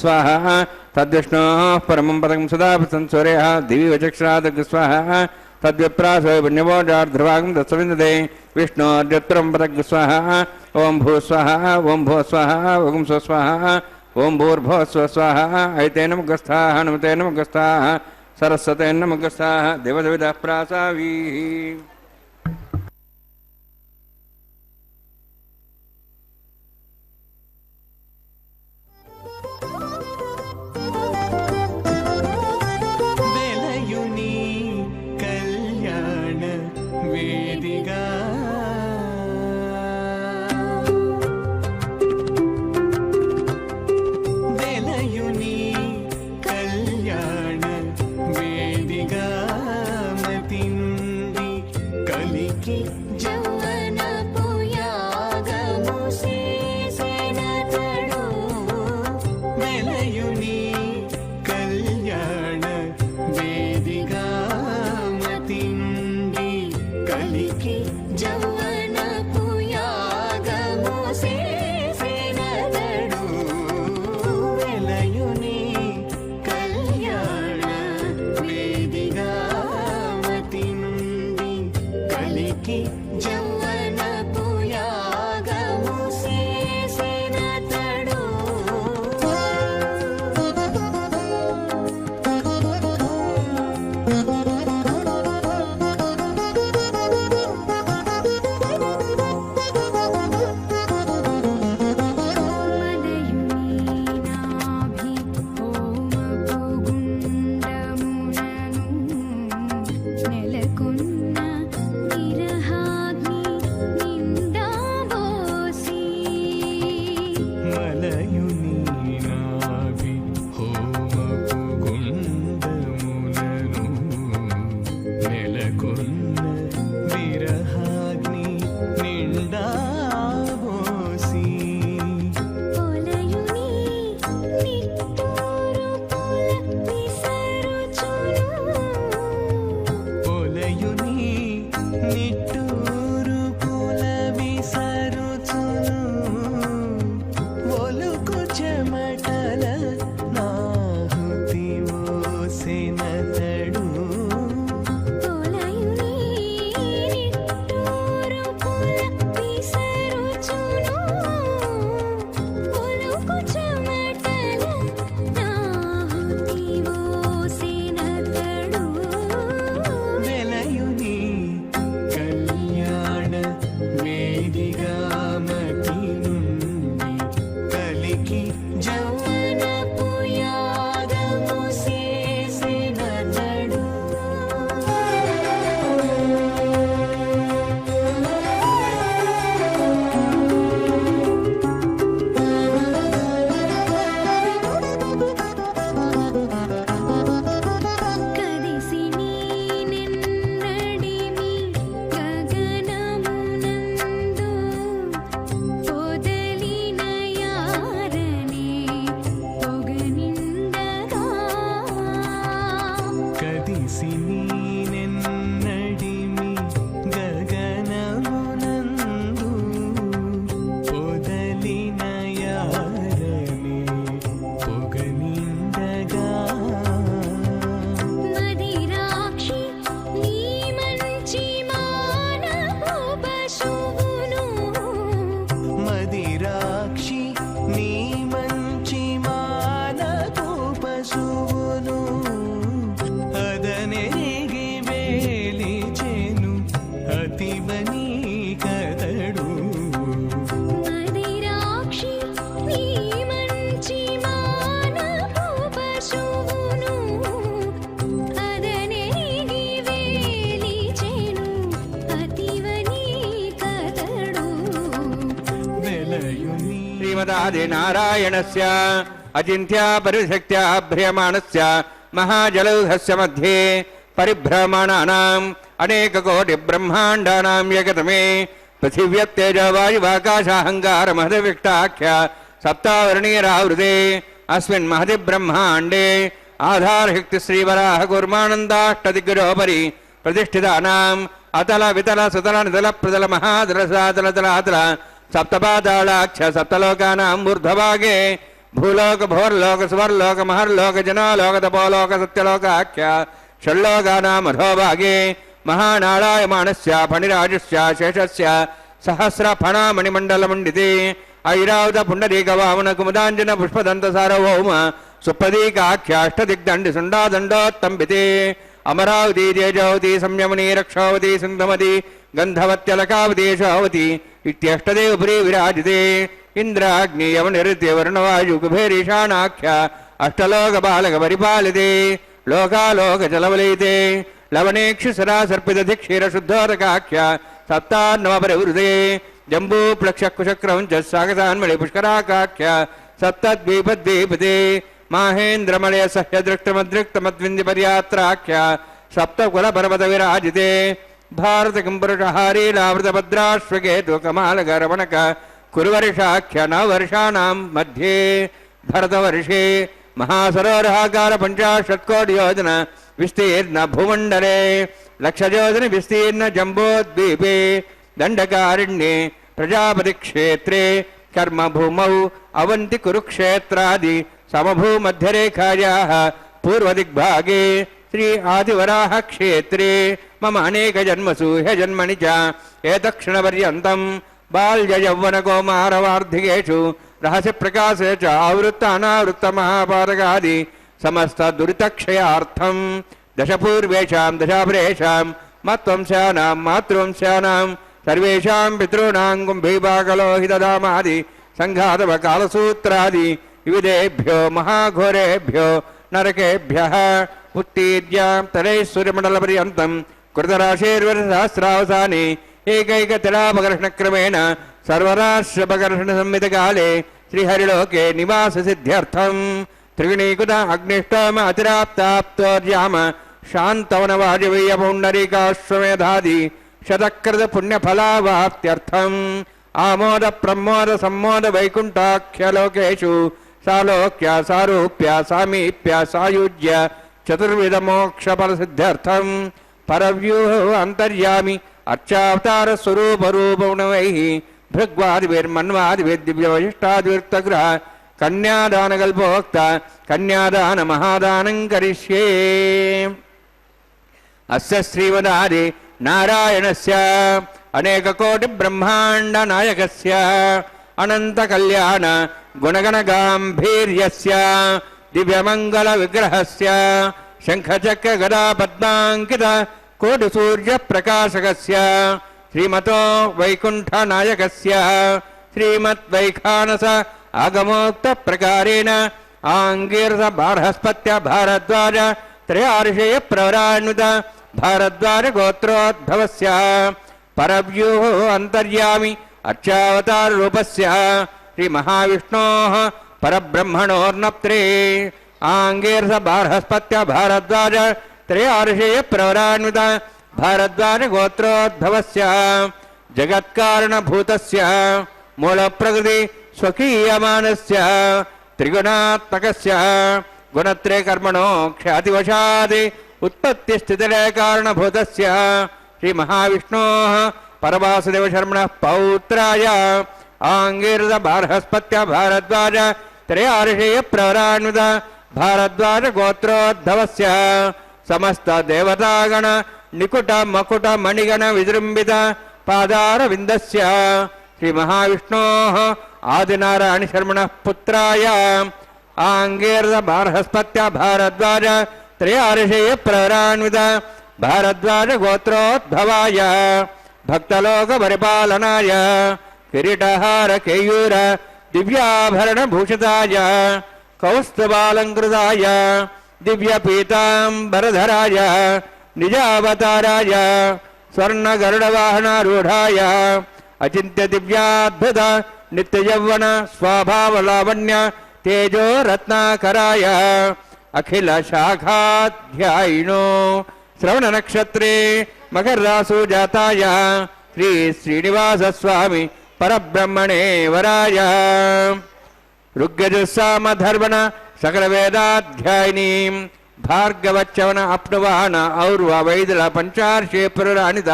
Speaker 2: स्वाहा तद्विष्णोः परमं पदं सदा संसूर्यः दिवि वचक्षरादग् स्वाहा तद्विप्रासो पुण्यवोजार्ध्रवागं दत्सविन्दते विष्णोर्यत्रं पदग् स्वाहा ओं भू स्वाहा ओं भो स्वाहा ओं स्व स्वाहा ओं भूर्भुवः स्वः स्वाहा ऐते नमगस्थाः नमते नमगस्थाः सरस्वते नमगस्थाः देवसवितः प्रासावीः श्रीमदादिनारायणस्य अचिन्त्या परिशक्त्या भ्रियमाणस्य महाजलौघस्य मध्ये परिभ्रमणानाम् अनेककोटिब्रह्माण्डानां एकतमे पृथिव्यत्तेजवायुवाकाशाहङ्कारमहदविष्टाख्य सप्तावर्णीरावृते अस्मिन् महति ब्रह्माण्डे आधारशक्तिश्रीवराह कूर्मानन्दाष्टदिग्गजोपरि प्रतिष्ठितानाम् अतल वितल सुतल नितल प्रतल महातल सातल तलातल सप्तपातालाख्य सप्तलोकानां ऊर्ध्वभागे भूलोक भोर्लोक स्वर्लोक महर्लोक जनालोक तपोलोक सत्यलोकाख्य षड्लोकानाम् अधोभागे महानारायमाणस्य फणिराजस्य शेषस्य सहस्रफणामणिमण्डलमण्डिते ऐरावत पुण्डरीकवामन कुमुदाञ्जन पुष्पदन्त सार्वभौम सुप्रदीकाख्याष्टदिग्दण्डि सुण्डादण्डोत्तम्बिते अमरावती तेजावती संयमनी रक्षावती सिन्धुमती गन्धवत्यलकावती शावती इत्यष्टदे उपरि विराजिते इन्द्राग्नि यमनिर्त्य वर्णवायु कुबेरीशानाख्य अष्टलोकबालकपरिपालिते लोकालोकजलवलयिते लवणेक्षुसरा सर्पितधिक्षीरशुद्धोदकाख्य सप्तान्नवपरिवृते जम्बूप्लक्षकुशक्रौञ्च सागसान्मणि पुष्कराकाख्य सप्तद्वीपद्वीपते माहेन्द्रमलय सह्यदृष्टमदृक्तमद्विन्द्यपर्यात्राख्य सप्तकुलपर्वतविराजिते भारतकिम्पुरुषहारीलावृतभद्राश्वकेतुकमालगरमणक कुरुवर्षाख्य नववर्षाणां मध्ये भरतवर्षे महासरोवराकार 50 योजन विस्तीर्ण भूमण्डले लक्षयोजन विस्तीर्ण जम्बोद्वीपे दण्डकारण्ये प्रजापतिक्षेत्रे कर्मभूमौ अवन्ति कुरुक्षेत्रादि समभूमध्यरेखायाः पूर्वदिग्भागे श्री आदिवराह क्षेत्रे मम अनेकजन्मसु ह्यजन्मनि च एतत्क्षणपर्यन्तं बाल्ययौवनकौमारवार्धिकेषु रहस्यप्रकाशे च आवृत्तानावृत्तमहापातकादि समस्तदुरितक्षयार्थं दशपूर्वेषां दशापरेषां मत्वंशानां मातृवंशानां सर्वेषां पितॄणां कुम्भीपाकलोहितधामादि सङ्घातवकालसूत्रादि विविधेभ्यो महाघोरेभ्यो नरकेभ्यः उत्तीर्य तदैश्वर्यमण्डलपर्यन्तं कृतराशेर्वर्षसहस्रावसाने एकैकतिलापकर्षणक्रमेण सर्वराष्ट्रपकर्षणसंहितकाले श्रीहरिलोके निवाससिद्ध्यर्थं त्रिगुणीकृत अग्निष्टोम अतिराप्ताप्तोर्याम शान्तवनवाजवीयपौण्डरीकाश्वमेधादि शतकृतपुण्यफलावाप्त्यर्थम् आमोद प्रमोद सम्मोद वैकुण्ठाख्यलोकेषु सालोक्य सारूप्य सामीप्य सायुज्य चतुर्विधमोक्षफलसिद्ध्यर्थं परव्यूह अन्तर्यामि अर्चावतारस्वरूपरूपगुणैः भृग्वादिभिर्मन्वादिभिर्दिव्यवशिष्टादिवृत्तगृह कन्यादानकल्पोक्त कन्यादानमहादानं करिष्ये अस्य श्रीमदादि नारायणस्य अनेककोटिब्रह्माण्डनायकस्य अनन्तकल्याण गुणगणगाम्भीर्यस्य दिव्यमङ्गलविग्रहस्य शङ्खचक्रगदापद्माङ्कित कोटिसूर्यप्रकाशकस्य श्रीमतो वैकुण्ठनायकस्य श्रीमद्वैखानस आगमोक्तप्रकारेण आङ्गीरसबार्हस्पत्य भारद्वाज त्रयार्षेयप्रवरान्वित भारद्वाज गोत्रोद्भवस्य परव्यूह अन्तर्यामि अर्चावताररूपस्य श्रीमहाविष्णोः परब्रह्मणोर्नप्त्रे आङ्गीरसबार्हस्पत्य भारद्वाज त्रयार्षेयप्रवरान्वित भारद्वाज गोत्रोद्भवस्य जगत्कारणभूतस्य मूलप्रकृति स्वकीयमानस्य त्रिगुणात्मकस्य गुणत्रय कर्मणो ख्यातिवशात् उत्पत्तिस्थितिलय कारणभूतस्य श्रीमहाविष्णोः परवासुदेवशर्मणः पौत्राय आङ्गीरसबार्हस्पत्य भारद्वाज त्रयार्षेयप्रवरान्वित भारद्वाज गोत्रोद्भवस्य समस्त देवतागण निकुट मकुट मणिगण विजृंबित पादारविन्दस्य श्रीमहाविष्णोः आदिनारायण शर्मणः पुत्राय आङ्गीरसबार्हस्पत्य भारद्वाज त्रयार्षेयप्रवरान्वित भारद्वाज गोत्रोद्भवाय भक्तलोकपरिपालनाय किरीटहार केयूर दिव्याभरणभूषिताय कौस्तुभालङ्कृताय दिव्यपीताम्बरधराय निजावताराय स्वर्णगरुडवाहनारूढाय अचिन्त्य दिव्याद्भुत ನಿತ್ಯಯೌವನ ಸ್ವಭಾವಲಾವಣ್ಯ ತೇಜೋ ರತ್ನಾಕರಾಯ ಅಖಿಲ ಶಾಖಾಧ್ಯಾಯಿನೋ ಶ್ರವಣ ನಕ್ಷತ್ರೇ ಮಕರ ರಾಸು ಜಾತಾಯ ಶ್ರೀ ಶ್ರೀನಿವಾಸ ಸ್ವಾಮಿ ಪರಬ್ರಹ್ಮಣೇ ವರಾಯ ಋಗ್ಯಜುಸ್ಸಾಮಧರ್ಮಣ ಸಕಲ ವೇದಾಧ್ಯಾಯಿನೀಂ ಭಾರ್ಗವಚ್ಚವನ ಅಪ್ನುವಾನ ಔರ್ವ ವೈದಳ ಪಂಚಾರ್ಷೇ ಪುರರಾಣಿತ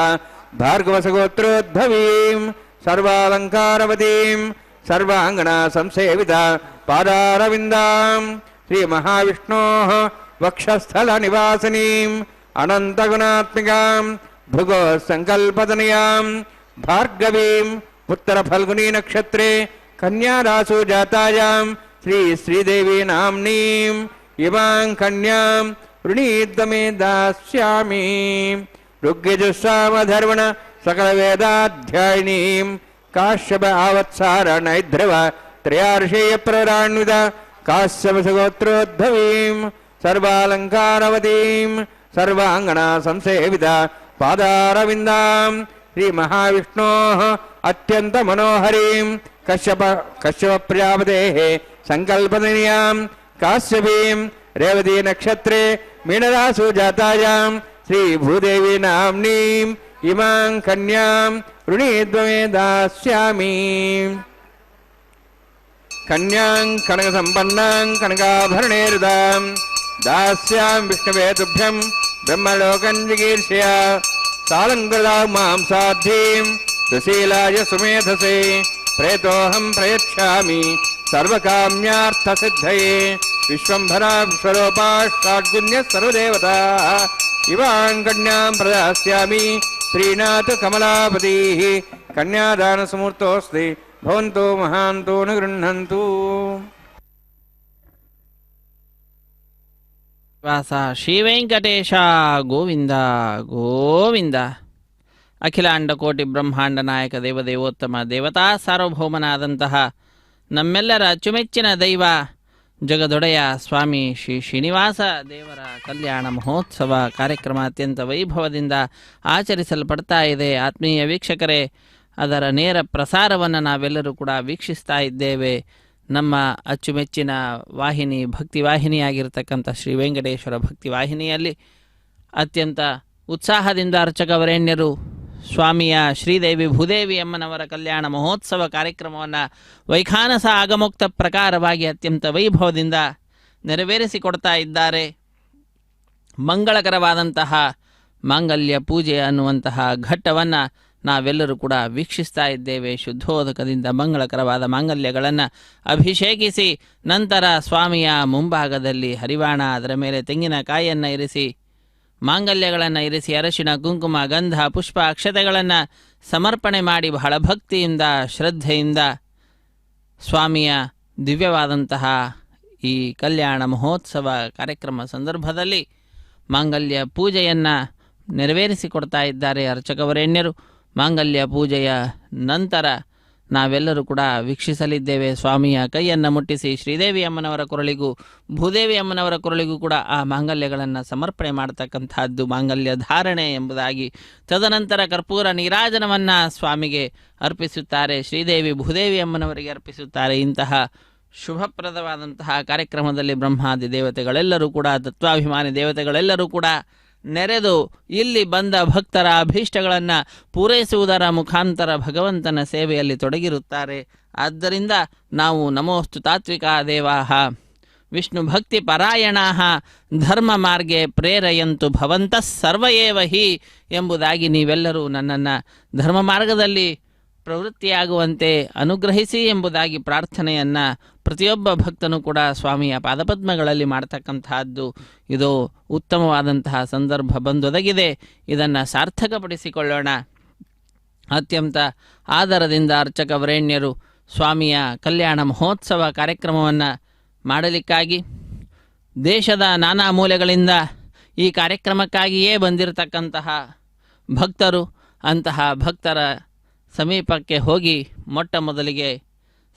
Speaker 2: ಭಾರ್ಗವ ಸಗೋತ್ರೋದ್ಭವೀಂ ಸರ್ವಾಲಂಕಾರವತೀಂ ಸರ್ವಾಂಗಣ ಸಂಸೇವಿತ ಪಾದಾರವಿಂದಾಂ ಶ್ರೀ ಮಹಾವಿಷ್ಣೋಃ ವಕ್ಷಸ್ಥಲ ನಿವಾಸಿನೀಂ ಅನಂತಗುಣಾತ್ಮಿಕಾಂ ಭೃಗೋ ಸಂಕಲ್ಪತನಯಾಂ ಭಾರ್ಗವೀಂ ಉತ್ತರ ಫಲ್ಗುಣಿ ನಕ್ಷತ್ರೇ ಕನ್ಯಾ ರಾಸು ಜಾತಾಯಾಂ ಶ್ರೀ ಶ್ರೀದೇವಿ ನಾಮ್ನೀಂ ಇಮಾಂ ಕನ್ಯಾಂ ವೃಣೀದ್ವಮೇ ದಾಸ್ಯಾಮಿ ಋಗ್ಯಜುಸ್ಸಾಮಧರ್ಮಣ ಸಕಲ ವೇದಾಧ್ಯಾಯಿನೀಂ ಕಾಶ್ಯಪ ಆವತ್ಸಾರ ನೈಧ್ರವ ತ್ರಯಾರ್ಷೇಯ ಪ್ರರಾನ್ವಿತ ಕಾಶ್ಯಪ ಸಗೋತ್ರೋದ್ಭವೀಂ ಸರ್ವಾಲಂಕಾರವತೀಂ ಸರ್ವಾಂಗಣ ಸಂಸೇವಿತ ಪಾದಾರವಿಂದಾಂ ಶ್ರೀ ಮಹಾವಿಷ್ಣೋಃ ಅತ್ಯಂತ ಮನೋಹರೀಂ ಕಶ್ಯಪ ಪ್ರಜಾಪತೇಃ ಸಂಕಲ್ಪದನೀಯಾಂ ಕಾಶ್ಯಪೀಂ ರೇವತಿ ನಕ್ಷತ್ರೇ ಮೀನರಾಸು ಜಾತಾಯಾಂ ಶ್ರೀ ಭೂದೇವಿ ನಾಮ್ನೀಂ ಇಮಾಂ ಕನ್ಯಾಂ ಋಣೀದ್ವಮೇ ದಾಸ್ಯಾಮಿ ಕನ್ಯಾಂ ಕನಕ ಸಂಪನ್ನಾಂ ಕನಕಾಭರಣೇರುದಾಂ ದಾಸ್ಯಾಂ ವಿಷ್ಣುವೇ ತುಭ್ಯಂ ಬ್ರಹ್ಮಲೋಕಂ ಜಿಗೀರ್ಷಯ ಸಾಲಂಕೃತಾಂ ಮಾಂ ಸಾಧ್ಯೀಂ ಸುಶೀಲಾಯ ಸುಮೇಧಸೇ ಪ್ರೇತೋಹಂ ಪ್ರಯಚ್ಛಾಮಿ ಸರ್ವಕಾಮ್ಯಾರ್ಥಸಿದ್ಧಯೇ ವಿಶ್ವಂಭರಾ ವಿಶ್ವರೂಪಾಷ್ಟಾಡ್ಗುಣ್ಯ ಸರ್ವದೇವತಾ ಇವಾಂ ಕನ್ಯಾಂ ಪ್ರದಾಸ್ಯಾಮಿ ಶ್ರೀನಾಥ ಕಮಲಾಪತಿಃ ಕನ್ಯಾದಾನ ಸಮೂರ್ತೋಸ್ತಿ ಭವಂತೋ ಮಹಾಂತೋ ನ ಗೃಹಂತು.
Speaker 3: ವಾಸ ಶ್ರೀ ವೆಂಕಟೇಶ ಗೋವಿಂದ ಗೋವಿಂದ. ಅಖಿಲಾಂಡ ಕೋಟಿ ಬ್ರಹ್ಮಾಂಡ ನಾಯಕ ದೇವದೇವೋತ್ತಮ ದೇವತಾ ಸಾರ್ವಭೌಮನಾದಂತಹ ನಮ್ಮೆಲ್ಲರ ಅಚ್ಚುಮೆಚ್ಚಿನ ದೈವ ಜಗದೊಡೆಯ ಸ್ವಾಮಿ ಶ್ರೀ ಶ್ರೀನಿವಾಸ ದೇವರ ಕಲ್ಯಾಣ ಮಹೋತ್ಸವ ಕಾರ್ಯಕ್ರಮ ಅತ್ಯಂತ ವೈಭವದಿಂದ ಆಚರಿಸಲ್ಪಡ್ತಾ ಇದೆ. ಆತ್ಮೀಯ ವೀಕ್ಷಕರೇ, ಅದರ ನೇರ ಪ್ರಸಾರವನ್ನು ನಾವೆಲ್ಲರೂ ಕೂಡ ವೀಕ್ಷಿಸ್ತಾ ಇದ್ದೇವೆ. ನಮ್ಮ ಅಚ್ಚುಮೆಚ್ಚಿನ ವಾಹಿನಿ ಭಕ್ತಿ ವಾಹಿನಿಯಾಗಿರ್ತಕ್ಕಂಥ ಶ್ರೀ ವೆಂಕಟೇಶ್ವರ ಭಕ್ತಿ ವಾಹಿನಿಯಲ್ಲಿ ಅತ್ಯಂತ ಉತ್ಸಾಹದಿಂದ ಅರ್ಚಕವರೇಣ್ಯರು ಸ್ವಾಮಿಯ ಶ್ರೀದೇವಿ ಭೂದೇವಿ ಅಮ್ಮನವರ ಕಲ್ಯಾಣ ಮಹೋತ್ಸವ ಕಾರ್ಯಕ್ರಮವನ್ನು ವೈಖಾನಸ ಆಗಮೋಕ್ತ ಪ್ರಕಾರವಾಗಿ ಅತ್ಯಂತ ವೈಭವದಿಂದ ನೆರವೇರಿಸಿಕೊಡ್ತಾ ಇದ್ದಾರೆ. ಮಂಗಳಕರವಾದಂತಹ ಮಾಂಗಲ್ಯ ಪೂಜೆ ಅನ್ನುವಂತಹ ಘಟ್ಟವನ್ನು ನಾವೆಲ್ಲರೂ ಕೂಡ ವೀಕ್ಷಿಸ್ತಾ ಇದ್ದೇವೆ. ಶುದ್ಧೋದಕದಿಂದ ಮಂಗಳಕರವಾದ ಮಾಂಗಲ್ಯಗಳನ್ನು ಅಭಿಷೇಕಿಸಿ ನಂತರ ಸ್ವಾಮಿಯ ಮುಂಭಾಗದಲ್ಲಿ ಹರಿವಾಣ, ಅದರ ಮೇಲೆ ತೆಂಗಿನಕಾಯಿಯನ್ನು ಇರಿಸಿ, ಮಾಂಗಲ್ಯಗಳನ್ನು ಇರಿಸಿ, ಅರಶಿಣ ಕುಂಕುಮ ಗಂಧ ಪುಷ್ಪ ಅಕ್ಷತೆಗಳನ್ನು ಸಮರ್ಪಣೆ ಮಾಡಿ ಬಹಳ ಭಕ್ತಿಯಿಂದ ಶ್ರದ್ಧೆಯಿಂದ ಸ್ವಾಮಿಯ ದಿವ್ಯವಾದಂತಹ ಈ ಕಲ್ಯಾಣ ಮಹೋತ್ಸವ ಕಾರ್ಯಕ್ರಮ ಸಂದರ್ಭದಲ್ಲಿ ಮಾಂಗಲ್ಯ ಪೂಜೆಯನ್ನು ನೆರವೇರಿಸಿಕೊಡ್ತಾ ಇದ್ದಾರೆ ಅರ್ಚಕವರೇಣ್ಯರು. ಮಾಂಗಲ್ಯ ಪೂಜೆಯ ನಂತರ ನಾವೆಲ್ಲರೂ ಕೂಡ ವೀಕ್ಷಿಸಲಿದ್ದೇವೆ. ಸ್ವಾಮಿಯ ಕೈಯನ್ನು ಮುಟ್ಟಿಸಿ ಶ್ರೀದೇವಿ ಅಮ್ಮನವರ ಕೊರಳಿಗೂ ಭೂದೇವಿ ಅಮ್ಮನವರ ಕೊರಳಿಗೂ ಕೂಡ ಆ ಮಾಂಗಲ್ಯಗಳನ್ನು ಸಮರ್ಪಣೆ ಮಾಡತಕ್ಕಂಥದ್ದು ಮಾಂಗಲ್ಯ ಧಾರಣೆ ಎಂಬುದಾಗಿ. ತದನಂತರ ಕರ್ಪೂರ ನೀರಾಜನವನ್ನು ಸ್ವಾಮಿಗೆ ಅರ್ಪಿಸುತ್ತಾರೆ, ಶ್ರೀದೇವಿ ಭೂದೇವಿ ಅಮ್ಮನವರಿಗೆ ಅರ್ಪಿಸುತ್ತಾರೆ. ಇಂತಹ ಶುಭಪ್ರದವಾದಂತಹ ಕಾರ್ಯಕ್ರಮದಲ್ಲಿ ಬ್ರಹ್ಮಾದಿ ದೇವತೆಗಳೆಲ್ಲರೂ ಕೂಡ, ತತ್ವಾಭಿಮಾನಿ ದೇವತೆಗಳೆಲ್ಲರೂ ಕೂಡ ನೆರೆದು ಇಲ್ಲಿ ಬಂದ ಭಕ್ತರ ಅಭೀಷ್ಟಗಳನ್ನು ಪೂರೈಸುವುದರ ಮುಖಾಂತರ ಭಗವಂತನ ಸೇವೆಯಲ್ಲಿ ತೊಡಗಿರುತ್ತಾರೆ. ಆದ್ದರಿಂದ ನಾವು ನಮೋಸ್ತು ತಾತ್ವಿಕಾ ದೇವಾಃ ವಿಷ್ಣು ಭಕ್ತಿ ಪರಾಯಣಾಃ ಧರ್ಮ ಮಾರ್ಗೆ ಪ್ರೇರಯಂತು ಭವಂತಃ ಸರ್ವ ಏವ ಹಿ ಎಂಬುದಾಗಿ ನೀವೆಲ್ಲರೂ ನನ್ನನ್ನು ಧರ್ಮ ಮಾರ್ಗದಲ್ಲಿ ಪ್ರವೃತ್ತಿಯಾಗುವಂತೆ ಅನುಗ್ರಹಿಸಿ ಎಂಬುದಾಗಿ ಪ್ರಾರ್ಥನೆಯನ್ನು ಪ್ರತಿಯೊಬ್ಬ ಭಕ್ತನೂ ಕೂಡ ಸ್ವಾಮಿಯ ಪಾದಪದ್ಮಗಳಲ್ಲಿ ಮಾಡ್ತಕ್ಕಂತಹದ್ದು. ಇದು ಉತ್ತಮವಾದಂತಹ ಸಂದರ್ಭ ಬಂದೊದಗಿದೆ. ಇದನ್ನು ಸಾರ್ಥಕಪಡಿಸಿಕೊಳ್ಳೋಣ. ಅತ್ಯಂತ ಆದರದಿಂದ ಅರ್ಚಕವರೇಣ್ಯರು ಸ್ವಾಮಿಯ ಕಲ್ಯಾಣ ಮಹೋತ್ಸವ ಕಾರ್ಯಕ್ರಮವನ್ನು ಮಾಡಲಿಕ್ಕಾಗಿ ದೇಶದ ನಾನಾ ಮೂಲೆಗಳಿಂದ ಈ ಕಾರ್ಯಕ್ರಮಕ್ಕಾಗಿಯೇ ಬಂದಿರತಕ್ಕಂತಹ ಭಕ್ತರು, ಅಂತಹ ಭಕ್ತರ ಸಮೀಪಕ್ಕೆ ಹೋಗಿ ಮೊಟ್ಟ ಮೊದಲಿಗೆ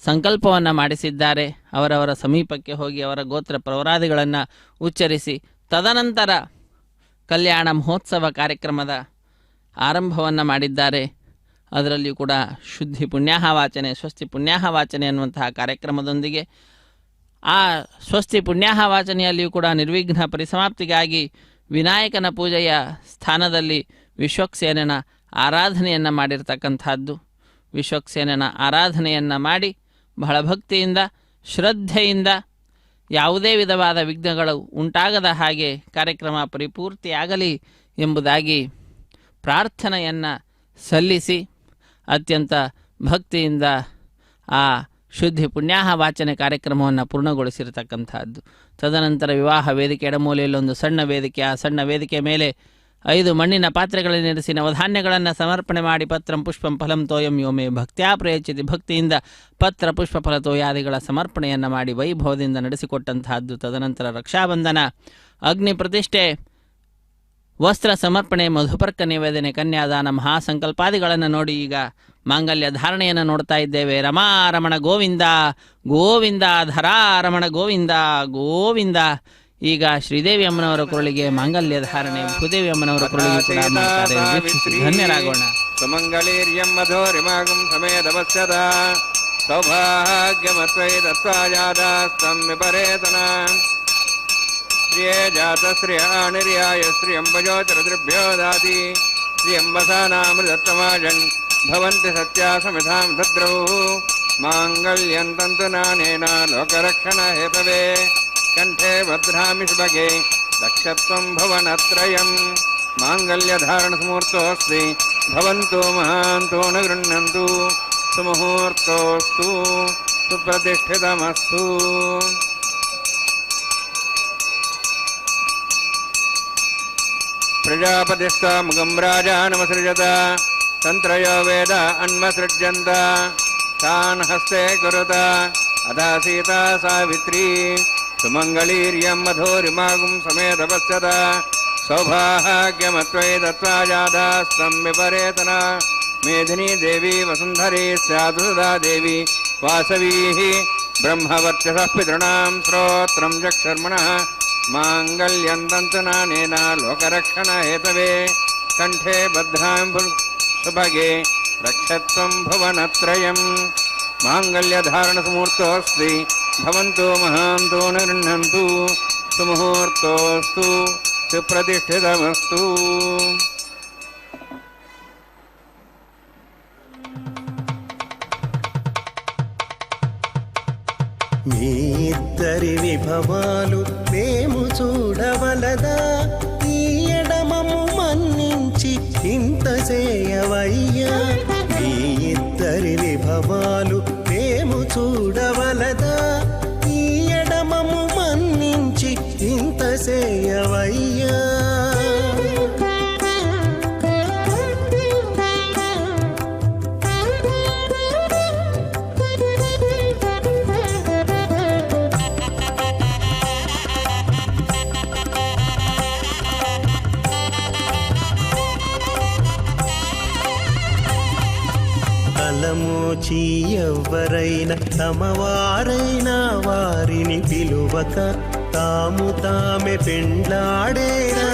Speaker 3: ಸಂಕಲ್ಪವನ್ನು ಮಾಡಿಸಿದ್ದಾರೆ. ಅವರವರ ಸಮೀಪಕ್ಕೆ ಹೋಗಿ ಅವರ ಗೋತ್ರ ಪ್ರವರಾದಿಗಳನ್ನು ಉಚ್ಚರಿಸಿ ತದನಂತರ ಕಲ್ಯಾಣ ಮಹೋತ್ಸವ ಕಾರ್ಯಕ್ರಮದ ಆರಂಭವನ್ನು ಮಾಡಿದ್ದಾರೆ. ಅದರಲ್ಲಿಯೂ ಕೂಡ ಶುದ್ಧಿ ಪುಣ್ಯಾಹ ವಾಚನೆ, ಸ್ವಸ್ತಿ ಪುಣ್ಯಾಹ ವಾಚನೆ ಅನ್ನುವಂತಹ ಕಾರ್ಯಕ್ರಮದೊಂದಿಗೆ ಆ ಸ್ವಸ್ತಿ ಪುಣ್ಯಾಹ ವಾಚನೆಯಲ್ಲಿಯೂ ಕೂಡ ನಿರ್ವಿಘ್ನ ಪರಿಸಮಾಪ್ತಿಗಾಗಿ ವಿನಾಯಕನ ಪೂಜೆಯ ಸ್ಥಾನದಲ್ಲಿ ವಿಶ್ವಕ್ಸೇನನ ಆರಾಧನೆಯನ್ನು ಮಾಡಿರ್ತಕ್ಕಂಥದ್ದು. ವಿಶ್ವಕ್ಸೇನನ ಆರಾಧನೆಯನ್ನು ಮಾಡಿ ಬಹಳ ಭಕ್ತಿಯಿಂದ ಶ್ರದ್ಧೆಯಿಂದ ಯಾವುದೇ ವಿಧವಾದ ವಿಘ್ನಗಳು ಉಂಟಾಗದ ಹಾಗೆ ಕಾರ್ಯಕ್ರಮ ಪರಿಪೂರ್ತಿಯಾಗಲಿ ಎಂಬುದಾಗಿ ಪ್ರಾರ್ಥನೆಯನ್ನು ಸಲ್ಲಿಸಿ ಅತ್ಯಂತ ಭಕ್ತಿಯಿಂದ ಆ ಶುದ್ಧಿ ಪುಣ್ಯಾಹ ವಾಚನೆ ಕಾರ್ಯಕ್ರಮವನ್ನು ಪೂರ್ಣಗೊಳಿಸಿರತಕ್ಕಂಥದ್ದು. ತದನಂತರ ವಿವಾಹ ವೇದಿಕೆ ಎಡಮೂಲೆಯಲ್ಲಿ ಒಂದು ಸಣ್ಣ ವೇದಿಕೆ, ಆ ಸಣ್ಣ ವೇದಿಕೆ ಮೇಲೆ 5 ಮಣ್ಣಿನ ಪಾತ್ರೆಗಳನ್ನಿರಿಸಿ ನವಧಾನ್ಯಗಳನ್ನು ಸಮರ್ಪಣೆ ಮಾಡಿ ಪತ್ರಂ ಪುಷ್ಪಂ ಫಲಂ ತೋಯಂ ಯೋಮೆ ಭಕ್ತ್ಯಾ ಪ್ರಯಚ್ಯತಿ, ಭಕ್ತಿಯಿಂದ ಪತ್ರ ಪುಷ್ಪ ಫಲ ತೋಯಾದಿಗಳ ಸಮರ್ಪಣೆಯನ್ನು ಮಾಡಿ ವೈಭವದಿಂದ ನಡೆಸಿಕೊಟ್ಟಂತಹದ್ದು. ತದನಂತರ ರಕ್ಷಾಬಂಧನ, ಅಗ್ನಿ ಪ್ರತಿಷ್ಠೆ, ವಸ್ತ್ರ ಸಮರ್ಪಣೆ, ಮಧುಪರ್ಕ ನಿವೇದನೆ, ಕನ್ಯಾದಾನ, ಮಹಾಸಂಕಲ್ಪಾದಿಗಳನ್ನು ನೋಡಿ ಈಗ ಮಾಂಗಲ್ಯ ಧಾರಣೆಯನ್ನು ನೋಡ್ತಾ ಇದ್ದೇವೆ. ರಮಾರಮಣ ಗೋವಿಂದ ಗೋವಿಂದ, ಧರಾರಮಣ ಗೋವಿಂದ ಗೋವಿಂದ. ಈಗ ಶ್ರೀದೇವಿ ಅಮ್ಮನವರ ಕೊರಳಿಗೆ ಮಾಂಗಲ್ಯ ಧಾರಣೆ, ಭೂದೇವಿ ಅಮ್ಮನವರ ಕೊರಳಿಗೆ ಕೂಡ ಮಾಡ್ತಾರೆ. ವೀಕ್ಷಿಸಿ ಧನ್ಯರಾಗೋಣ.
Speaker 2: ಸುಮಂಗಲೀರ್ಯಂ ಮಧೋರಿಮಾಗಂ ಸಮೇತವಸ್ಯದ ಸೌಭಾಗ್ಯಮತ್ವೈ ದತ್ವಾಜಾದಾಸ್ತಂ ವಿಪರೇತನ ಶ್ರಿಯೇ ಜಾತ ಶ್ರಿಯಾಣಿರ್ಯಾಯ ಶ್ರಿಯಂಬಜೋಚರದೃಭ್ಯೋ ದಾತಿ ಶ್ರಿಯಂಬಸಾನಾಮೃತಮಾಜನ್ ಭವಂತಿ ಸತ್ಯಾ ಸಮಿಧಾಂ ಭದ್ರೌ ಮಾಂಗಲ್ಯಂ ತಂತುನಾನೇನ ಲೋಕರಕ್ಷಣ ಹೇತವೇ ಕಂಠೆ ಭದ್ರಾಮಿ ಸುಭಗೆ ದಕ್ಷತ್ವಂ ಭವನತ್ರಯಂ ಮಾಂಗಲ್ಯಧಾರಣ ಸಮೂರ್ತೋಸ್ತಿ ಭವಂತು ಮಹಾಂತೋ ನ ಗೃಹ್ಣಂತು ಸುಮುಹೂರ್ತೋಸ್ತು ಸುಪ್ರತಿಷ್ಠಿತಮಸ್ತು. ಪ್ರಜಾಪತಿಸ್ಥ ಮುಗಂ ರಾಜಾನಮಸೃಜತ ತಂತ್ರಯೋ ವೇದ ಅನ್ಮಸೃಜ್ಯಂತ ತಾನ್ ಹಸ್ತೆ ಕುರುತ ಅಧಾ ಸೀತಾ ಸಾವಿತ್ರಿ ಸುಮಂಗಳೀರ್ಯಂ ಮಧೋರಿಮಾಗುಂ ಸಮೇತಪಶ್ಯದ ಸೌಭಾಗ್ಯಮತ್ವೈ ದತ್ವಾಜಾದಾಸ್ತಂ ವಿಪರೇತನ ಮೇಧಿನಿ ದೇವಿ ವಸುಂಧರಿ ಸ್ಯಾದು ಸದಾ ದೇವಿ ವಾಸವೀ ಬ್ರಹ್ಮವರ್ಚಸಃ ಪಿತॄಣಾಂ ಶ್ರೋತ್ರಂ ಜಕ್ಷರ್ಮಣಃ ಮಾಂಗಲ್ಯಂ ತಂತುನಾನೇನ ಲೋಕರಕ್ಷಣ ಹೇತವೇ ಕಂಠೆ ಭದ್ರಾಂ ಸುಭಗೆ ರಕ್ಷತ್ವಂ ಭುವನತ್ರಯಂ ಮಾಂಗಲ್ಯಧಾರಣ ಸಮೂರ್ತೋಸ್ತಿ ಭವಂತು ಮಹಾಂತೋ ನ ಗೃಹ್ಣಂತು ಸುಮುಹೂರ್ತೋಸ್ತು ಸುಪ್ರತಿಷ್ಠಿತಮಸ್ತು.
Speaker 4: మీ ఇద్దరి విభవాలు మేము చూడవలదా, ఈ ఎడమము మన్నించి ఇంత చేయవయ్యా. మీ ఇద్దరి విభవాలు మేము చూడవలదా, ఈ ఎడమము మన్నించి ఇంత చేయవయ్యా. తలమోచి ఎవ్వరైనా తమవారైనా వారిని పిలువక తాము తామే పెండ్లాడేరా.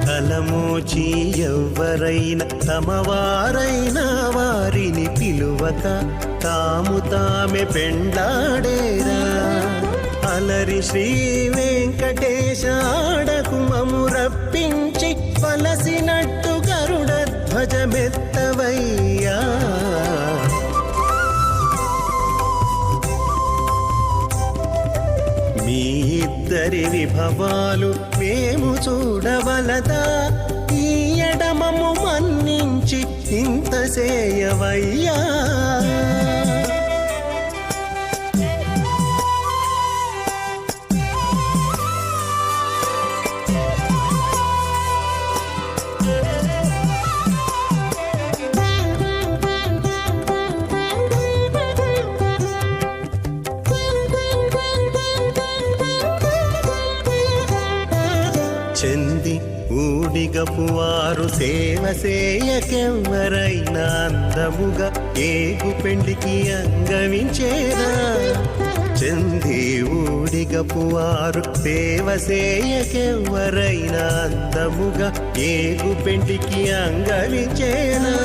Speaker 4: తలమోచి ఎవ్వరైనా తమవారైనా వారిని పిలువక తాము తామే పెండ్లాడేరా. అలరి శ్రీ వెంకటేశ ఆడకు మము రప్పించి వలసినట్టు గరుడ ధ్వజమెత్తవయ్యా. మీ ఇద్దరి విభవాలు మేము చూడవలదా, ఈ ఎడమము మన్నించి ఇంత చేయవయ్యా. చెంది ఊడిగపువారు సేవ సేయకెవ్వరైనా అందముగా ఏగు పెండికి అంగవించేదా. చెంది ఊడిగపువారు సేవ సేయకెవ్వరైనా అందముగా ఏగు పెండికి అంగవించేదా.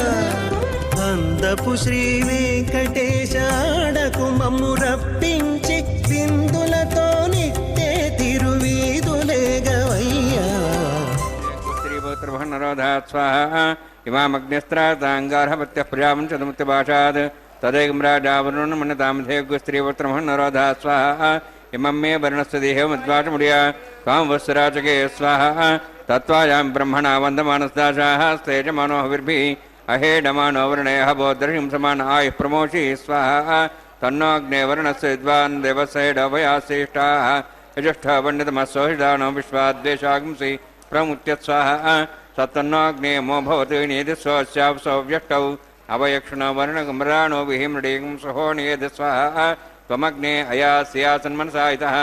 Speaker 4: అందపు శ్రీ వెంకటేశ ఆడకు మమ్ము రప్పించి బిందులతో నిట్టే తిరువీధులేగవయ్యా.
Speaker 2: శ్రీపుత్రభన్నరోధాత్ స్వాహ ఇమామగ్నిస్త్రాతాంగార్హపత్య ప్రజాపం చతుముక్తిభాషాత్ తదేకం రాజావరుణ్ మన్యతామధేగు స్త్రీపుత్రభన్నరోధాత్ స్వాహ ఇమం మే వర్ణస్య దేహమద్వాచముడియా త్వాం వత్సరాచకే స్వాహ తత్వాయాం బ్రహ్మణా వందమానస్దాశాః స్తేజమానో హవిర్భిః అహేడమానో వర్ణేః బోధర్హిం సమాన ఆయుః ప్రమోషి స్వాహ తన్నో అగ్నే వర్ణస్య విద్వాన్ దేవస్యేడభయాశ్రేష్టాః యజుష్ఠ పండితమస్సోహిదానో విశ్వాద్వేషాగుంసి ప్రముత్య స్వాహ సత్తన్నో అగ్నే మో భవతు నేది స్వస్యావసవ్యష్టౌ అవయక్షణ వర్ణగమరాణో విహిమృడేగం సహో నేది స్వాహ త్వమగ్నే అయాస్యాసన్మనసాయితః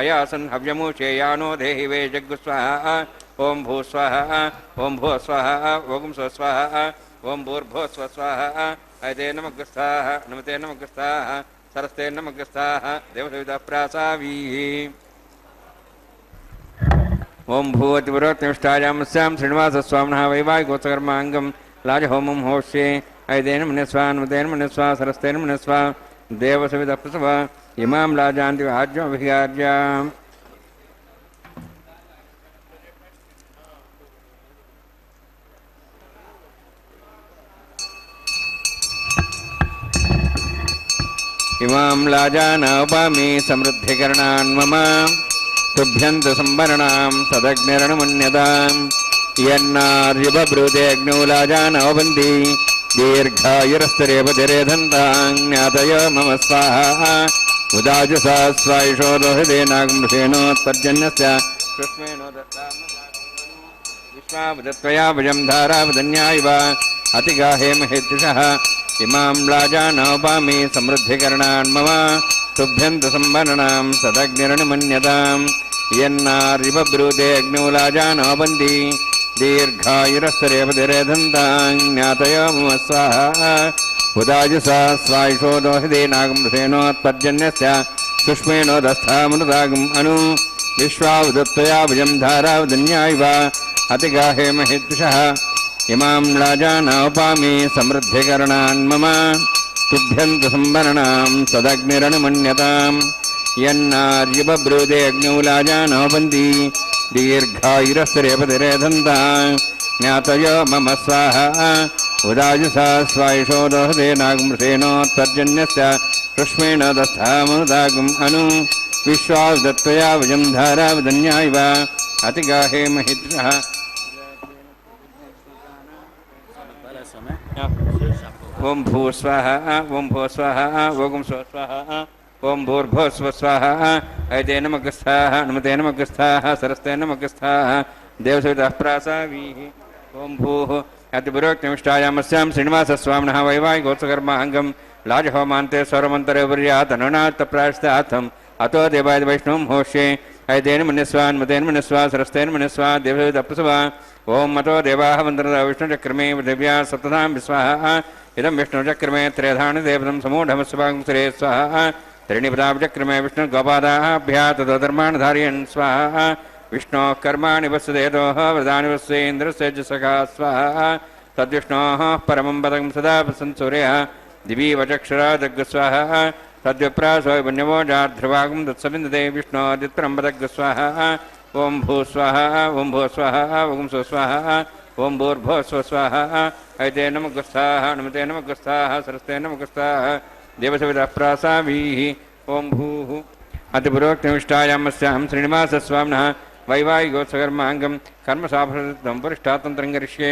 Speaker 2: అయాసన్ హవ్యమూచేయానో దేహి వే జగ్గు స్వాహ ఓం భూ స్వాహ ఓం భూ స్వాహ ఓం స్వ స్వాహ ఓం భూర్భో స్వ స్వాహ ఐతే నమగ్రస్థాః నమతే నమగ్రస్థాః సరస్తే నమగ్రస్థాః దేవసవిత ప్రాసావీ. ఓం భూవతిపురోక్తిష్టాయామస్యాం శ్రీనివాసస్వామినః వైవాహికోత్సకర్మాంగం లాజహోమం హోష్యే ఐదేన మన్యస్వా నమతేన మన్యస్వా సరస్తేన మన్యస్వా దేవసవిత ప్రసవ ఇమాం లాజాంతి ఆజ్ఞాభిగార్యాం. ఇమాం లాజానోపామి సమృద్ధికరణాన్ మమ తుభ్యంత సంవరణాం సదగ్నిరణమన్యతాం యన్నార్యుబ్రూతే అగ్నౌ లాజానోబంది దీర్ఘాయురస్తరేపతిరేధంతాం జ్ఞాతయ మమ స్వాహ ఉదాజసా స్వాయుషో దోహదేనాగమృషేణోత్పర్జన్యస్య కృష్ణేనో విశ్వావదత్వయా భుజం ధారావదన్యాయివ అతిగాహేమహేద్యుషః ఇమాం లాజానోపామి సమృద్ధికరణాన్ మమ తుభ్యంత సంవరణాం సదగ్నిరణమన్యతాం యన్నార్యుబ్రూతే అగ్నౌ లాజానోబంది దీర్ఘాయురస్తరేపతిరేధంతాం జ్ఞాతయ మమ స్వాహ ఉదాజసా స్వాయుషో దోహదేనాగమృషేణోత్పర్జన్యస్య సుష్మేణోదస్థామృతాగం అను విశ్వావదత్వయా భుజం ధారావదన్యాయివ అతిగాహేమహేద్యుషः ఇమాం లాజానోపామి సమృద్ధికరణాన్ మమ తుభ్యంత సంవరణాం సదగ్నిరణమన్యతాం యన్నార్యుబ్రూతే అగ్నౌ లాజానోబంది దీర్ఘాయురస్తరేపతిరేధంతాం జ్ఞాతయ మమ స్వాహ ఉదాజసా స్వాయుషో దోహదేనాగమృషేణోత్పర్జన్యస్య కృష్మేణ దస్థామృతాగం అను విశ్వావదత్వయా భుజం ధారావదన్యాయివ అతిగాహేమహేద్యుషः. ఓం భూ స్వాహ ఓం భూ స్వాహ ఓం స్వ స్వాహ ఓం భూర్భో స్వ స్వాహ ఐతే నమగ్రస్థాః నమతే నమగ్రస్థాః సరస్తే నమగ్రస్థాః దేవసవితః ప్రాసావీః. ఓం భూః అతిపురోక్తిమిష్టాయామస్యాం శ్రీనివాసస్వామినః వైవాహికోత్సకర్మాంగం లాజహోమాంతే స్వరమంతరేపర్యాతనునాత్తప్రాశ్తార్థం అతో దేవాది వైష్ణవం హోష్యే ఐతేన మన్యస్వా నమతేన మన్యస్వా సరస్తేన మన్యస్వా దేవసవితః ప్రసవ. ఓం మతో దేవాః వందనత విష్ణుచక్రమే దివ్యా సప్తధాం విస్వాహ ఇదం విష్ణుచక్రమే త్రేధాని దేవతం సమూఢమస్వాగం శ్రే స్వాహ త్రీణి ప్రతాపచక్రమే విష్ణుర్గోపాదాభ్యా తదో ధర్మాन् ధారయన్ స్వాహ విష్ణోః కర్మాణి వస్సుదేతోః వ్రతాని వస్సేంద్రస్యజసకా స్వాహ తద్విష్ణోః పరమం పదం సదా ప్రసంసూర్యः దివీవచక్షురాదగ్గు స్వాహ తద్విప్రాసో పుణ్యవోజాధ్రువాగం దత్సవిందతే విష్ణోదిత్రం పదగ్గు స్వాహ. ఓం భూ స్వాహ ఓం భూ స్వాహ ఓం స్వ స్వాహ ఓం భూర్భో స్వ స్వాహ ఐతే నమగ్రస్థాః నమతే నమగ్రస్థాః సరస్తే నమగ్రస్థాః దేవసవితః ప్రాసావీః. ఓం భూః అతిపురోక్తిమిష్టాయామస్యాం శ్రీనివాసస్వామినః వైవాహికోత్సకర్మాంగం కర్మసాఫలం పరిష్టాతంత్రం కరిష్యే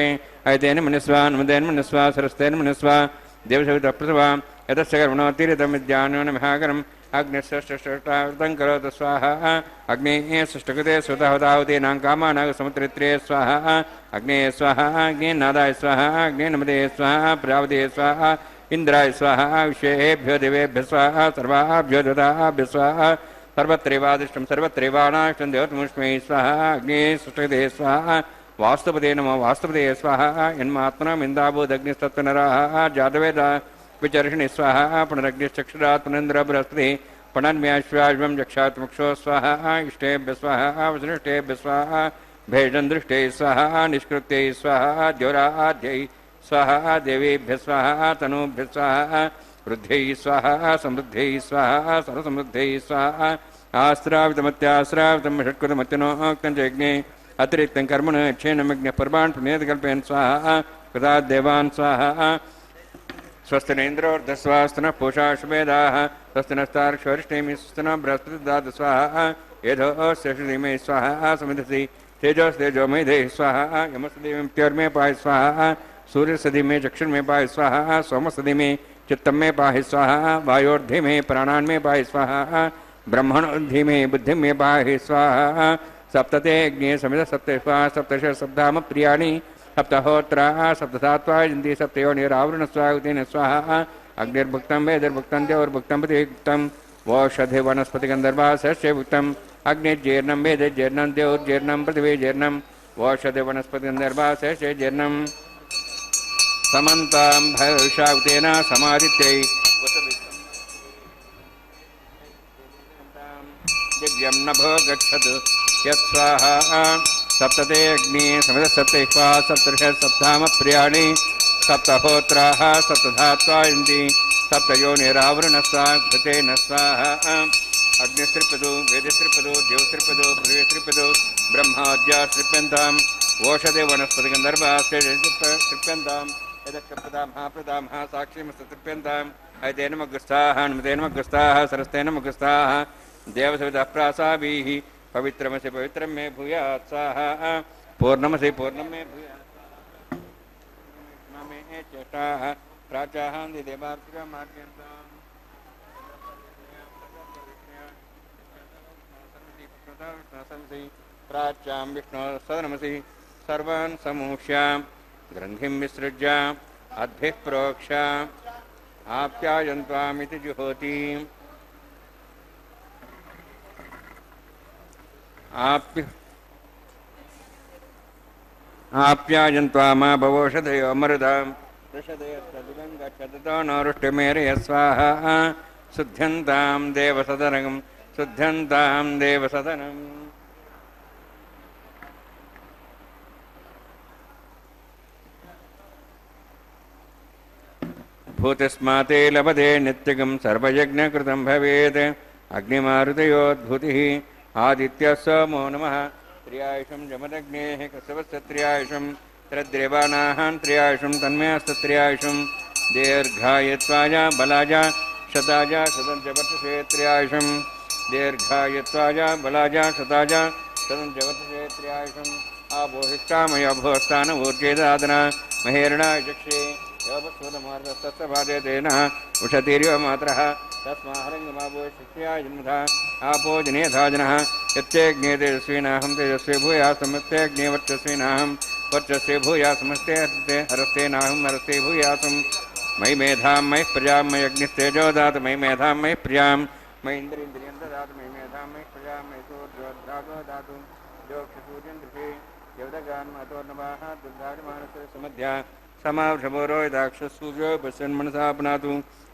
Speaker 2: ఐతేన మన్యస్వా నమతేన మన్యస్వా సరస్తేన మన్యస్వా దేవసవితః ప్రసవ. యతస్య కర్మణో తీరితమిద్యానో నమహాకరం అగ్నిశ్రేష్టం కరోతు స్వాహ అగ్నేః సృష్టకృతే స్వతహుతాహుతీనాం కామానాగ సముద్రిత్రే స్వాహ అగ్నే స్వాహ అగ్నే నాదాయ స్వాహ అగ్నే నమతే స్వాహ ప్రజాపతే స్వాహ ఇంద్రాయ స్వాహ విశ్వేభ్యో దేవేభ్య స్వాహ సర్వాభ్యో దేవతాభ్య స్వాహ సర్వత్రైవాదిష్టం సర్వత్రైవానాష్టం దేవతముష్మై స్వాహ అగ్నే సృష్టకృతే స్వాహ వాస్తుపదే నమో వాస్తుపదే స్వాహ యన్మాత్మనామిందాభూదగ్నిస్తత్వనరాः జాతవేద విచర్షిణి స్వాహ పునరగ్నిశ్చక్షురాత్ పునేంద్ర బృహస్పతి పునర్మ్యాశ్వాజ్వం జక్షాత్ముక్షో స్వాహ ఇష్టేభ్య స్వాహ వసృష్టేభ్య స్వాహ భేషం దృష్టే స్వాహ నిష్కృత్యై స్వాహ ద్యోరాధ్యై स्वाहा देवीभ्यः स्वाहा तनूभ्यः स्वाहा वृद्ध्यै स्वाहा समृद्ध्यै स्वाहा सर्वसमृद्ध्यै स्वाहा आश्रावितमत्याश्रावितं षट्कृतमत्यनोक्तं च यज्ञे अतिरिक्तं कर्मण क्षेनमज्ञः पर्वान् पुण्यकल्पयन् स्वाहा कृतात् देवान् स्वाहा स्वस्ति न इन्द्रोर्धस्वास्तनः पूषा शुभेदाः स्वस्ति नस्तार्क्ष्वरिष्ठेमि स्वस्ति न बृहस्पतिर्दधातु स्वाहा एधोऽस्य श्रीमे स्वाहा समिधसि तेजोस्तेजोमयि देहि स्वाहा यमस्देवीं पाहि स्वाहा सूर्यसदि में चक्षुर्मे पाहि स्वाहा सोमसदि में चित्तं में पाहि स्वाहा वायोर्धि में प्राणान् में पाहि स्वाहा ब्रह्मणोद्धि में बुद्धिं में पाहि स्वाहा सप्तते अग्ने समिध सप्त स्वाहा सप्तश सप्ताम प्रियाणि सप्तहोत्रा सप्तधात्वा जन्ति सप्तयोनिरावृण स्वाहुतेन स्वाहा अग्निर्भुक्तं वेदिर्भुक्तं देवर्भुक्तं पतिभुक्तं वौषधि वनस्पतिगन्धर्वा सस्यभुक्तं अग्निर्जीर्णं वेदिर्जीर्णं देवोर्जीर्णं पृथिवीजीर्णं वौषधि वनस्पतिगन्धर्वा सस्यजीर्णं समन्तां भविष्यावतेन समादित्यै दिव्यं नभो गच्छतु यत्स्वाहा सप्तते अग्नि समिधसप्तैः सप्तर्षः सप्ताम प्रियाणि सप्तहोत्राः सप्तधात्वा यन्ति सप्तयोनिरावृणस्वा घृतेन स्वाहा अग्निस्त्रिपदो वेदस्त्रिपदो देवस्त्रिपदो पृथिवीस्त्रिपदो ब्रह्माद्या तृप्यन्ताम् ओषधे वनस्पतिगन्धर्वास्त्रिप्यन्ताम् यदक्षप्रदामः साक्षीमस्तृप्यन्ताम् ऐतेनमग्रस्ताः नमतेनमग्रस्ताः सरस्तेनमग्रस्ताः देवसवितः प्रासाभिः पवित्रमसि पवित्रं मे भूयात् स्वाहा पूर्णमसि पूर्णं मे भूयात् मे चेष्टाः प्राचाहान्ति देवार्तिकमार्ग्यन्ताम् प्राच्यां विष्णो सदनमसि सर्वान् समूष्यां ग्रन्थिं विसृज्य अद्भिः प्रोक्ष्य आप्यायन्त्वामिति जुहोति आप्यायन्त्वामा भवोषधयो मरुदां ऋषदयस्तदिवं गच्छतो नौरुष्टिमेरय स्वाहा शुद्ध्यन्तां देवसदनं शुद्ध्यन्तां देवसदनम् भूतिस्माते लभते नित्यगं सर्वयज्ञकृतं भवेत् अग्निमारुतयोद्भूतिः आदित्यः सोमो नमः त्र्यायुषं जमदग्नेः कसवस्य त्र्यायुषं तद्देवानाहान् त्र्यायुषं तन्मयस्तत्र्यायुषं दीर्घायत्वाय बलाय शताय शतं च वर्तसे त्र्यायुषं दीर्घायत्वाय बलाय शताय शतं च वर्तसे त्र्यायुषम् आबोहिष्ठामय भोस्तान ऊर्जेदादना महेरणाय चक्षे योपस्वतमार्गस्तत्सभादेतेन उषतीर्यो मात्रः तस्माहरङ्गमाभूषिष्याय जन्मथा आपो जनेधाजनः यत्यग्ने तेजस्विनाहं तेजस्वी भूयासमत्यग्ने वर्चस्विनाहं वर्चस्वी भूयासमस्ते हरस्तेनाहं हरस्ते भूयासं मयि मेधां मयि प्रजां मयि अग्निस्तेजो दातु मयि मेधां मयि प्रजां मयि इन्द्रियं ददातु मयि मेधां मयि प्रजां मयि सूर्योद्धातो दातु योक्षसूर्यन्दृशे यवदगान् मतोर्नवाः दुर्धारिमानस्य समध्या समावृषभोरो यदाक्षसूर्यो पश्यन्मनसा पुनातु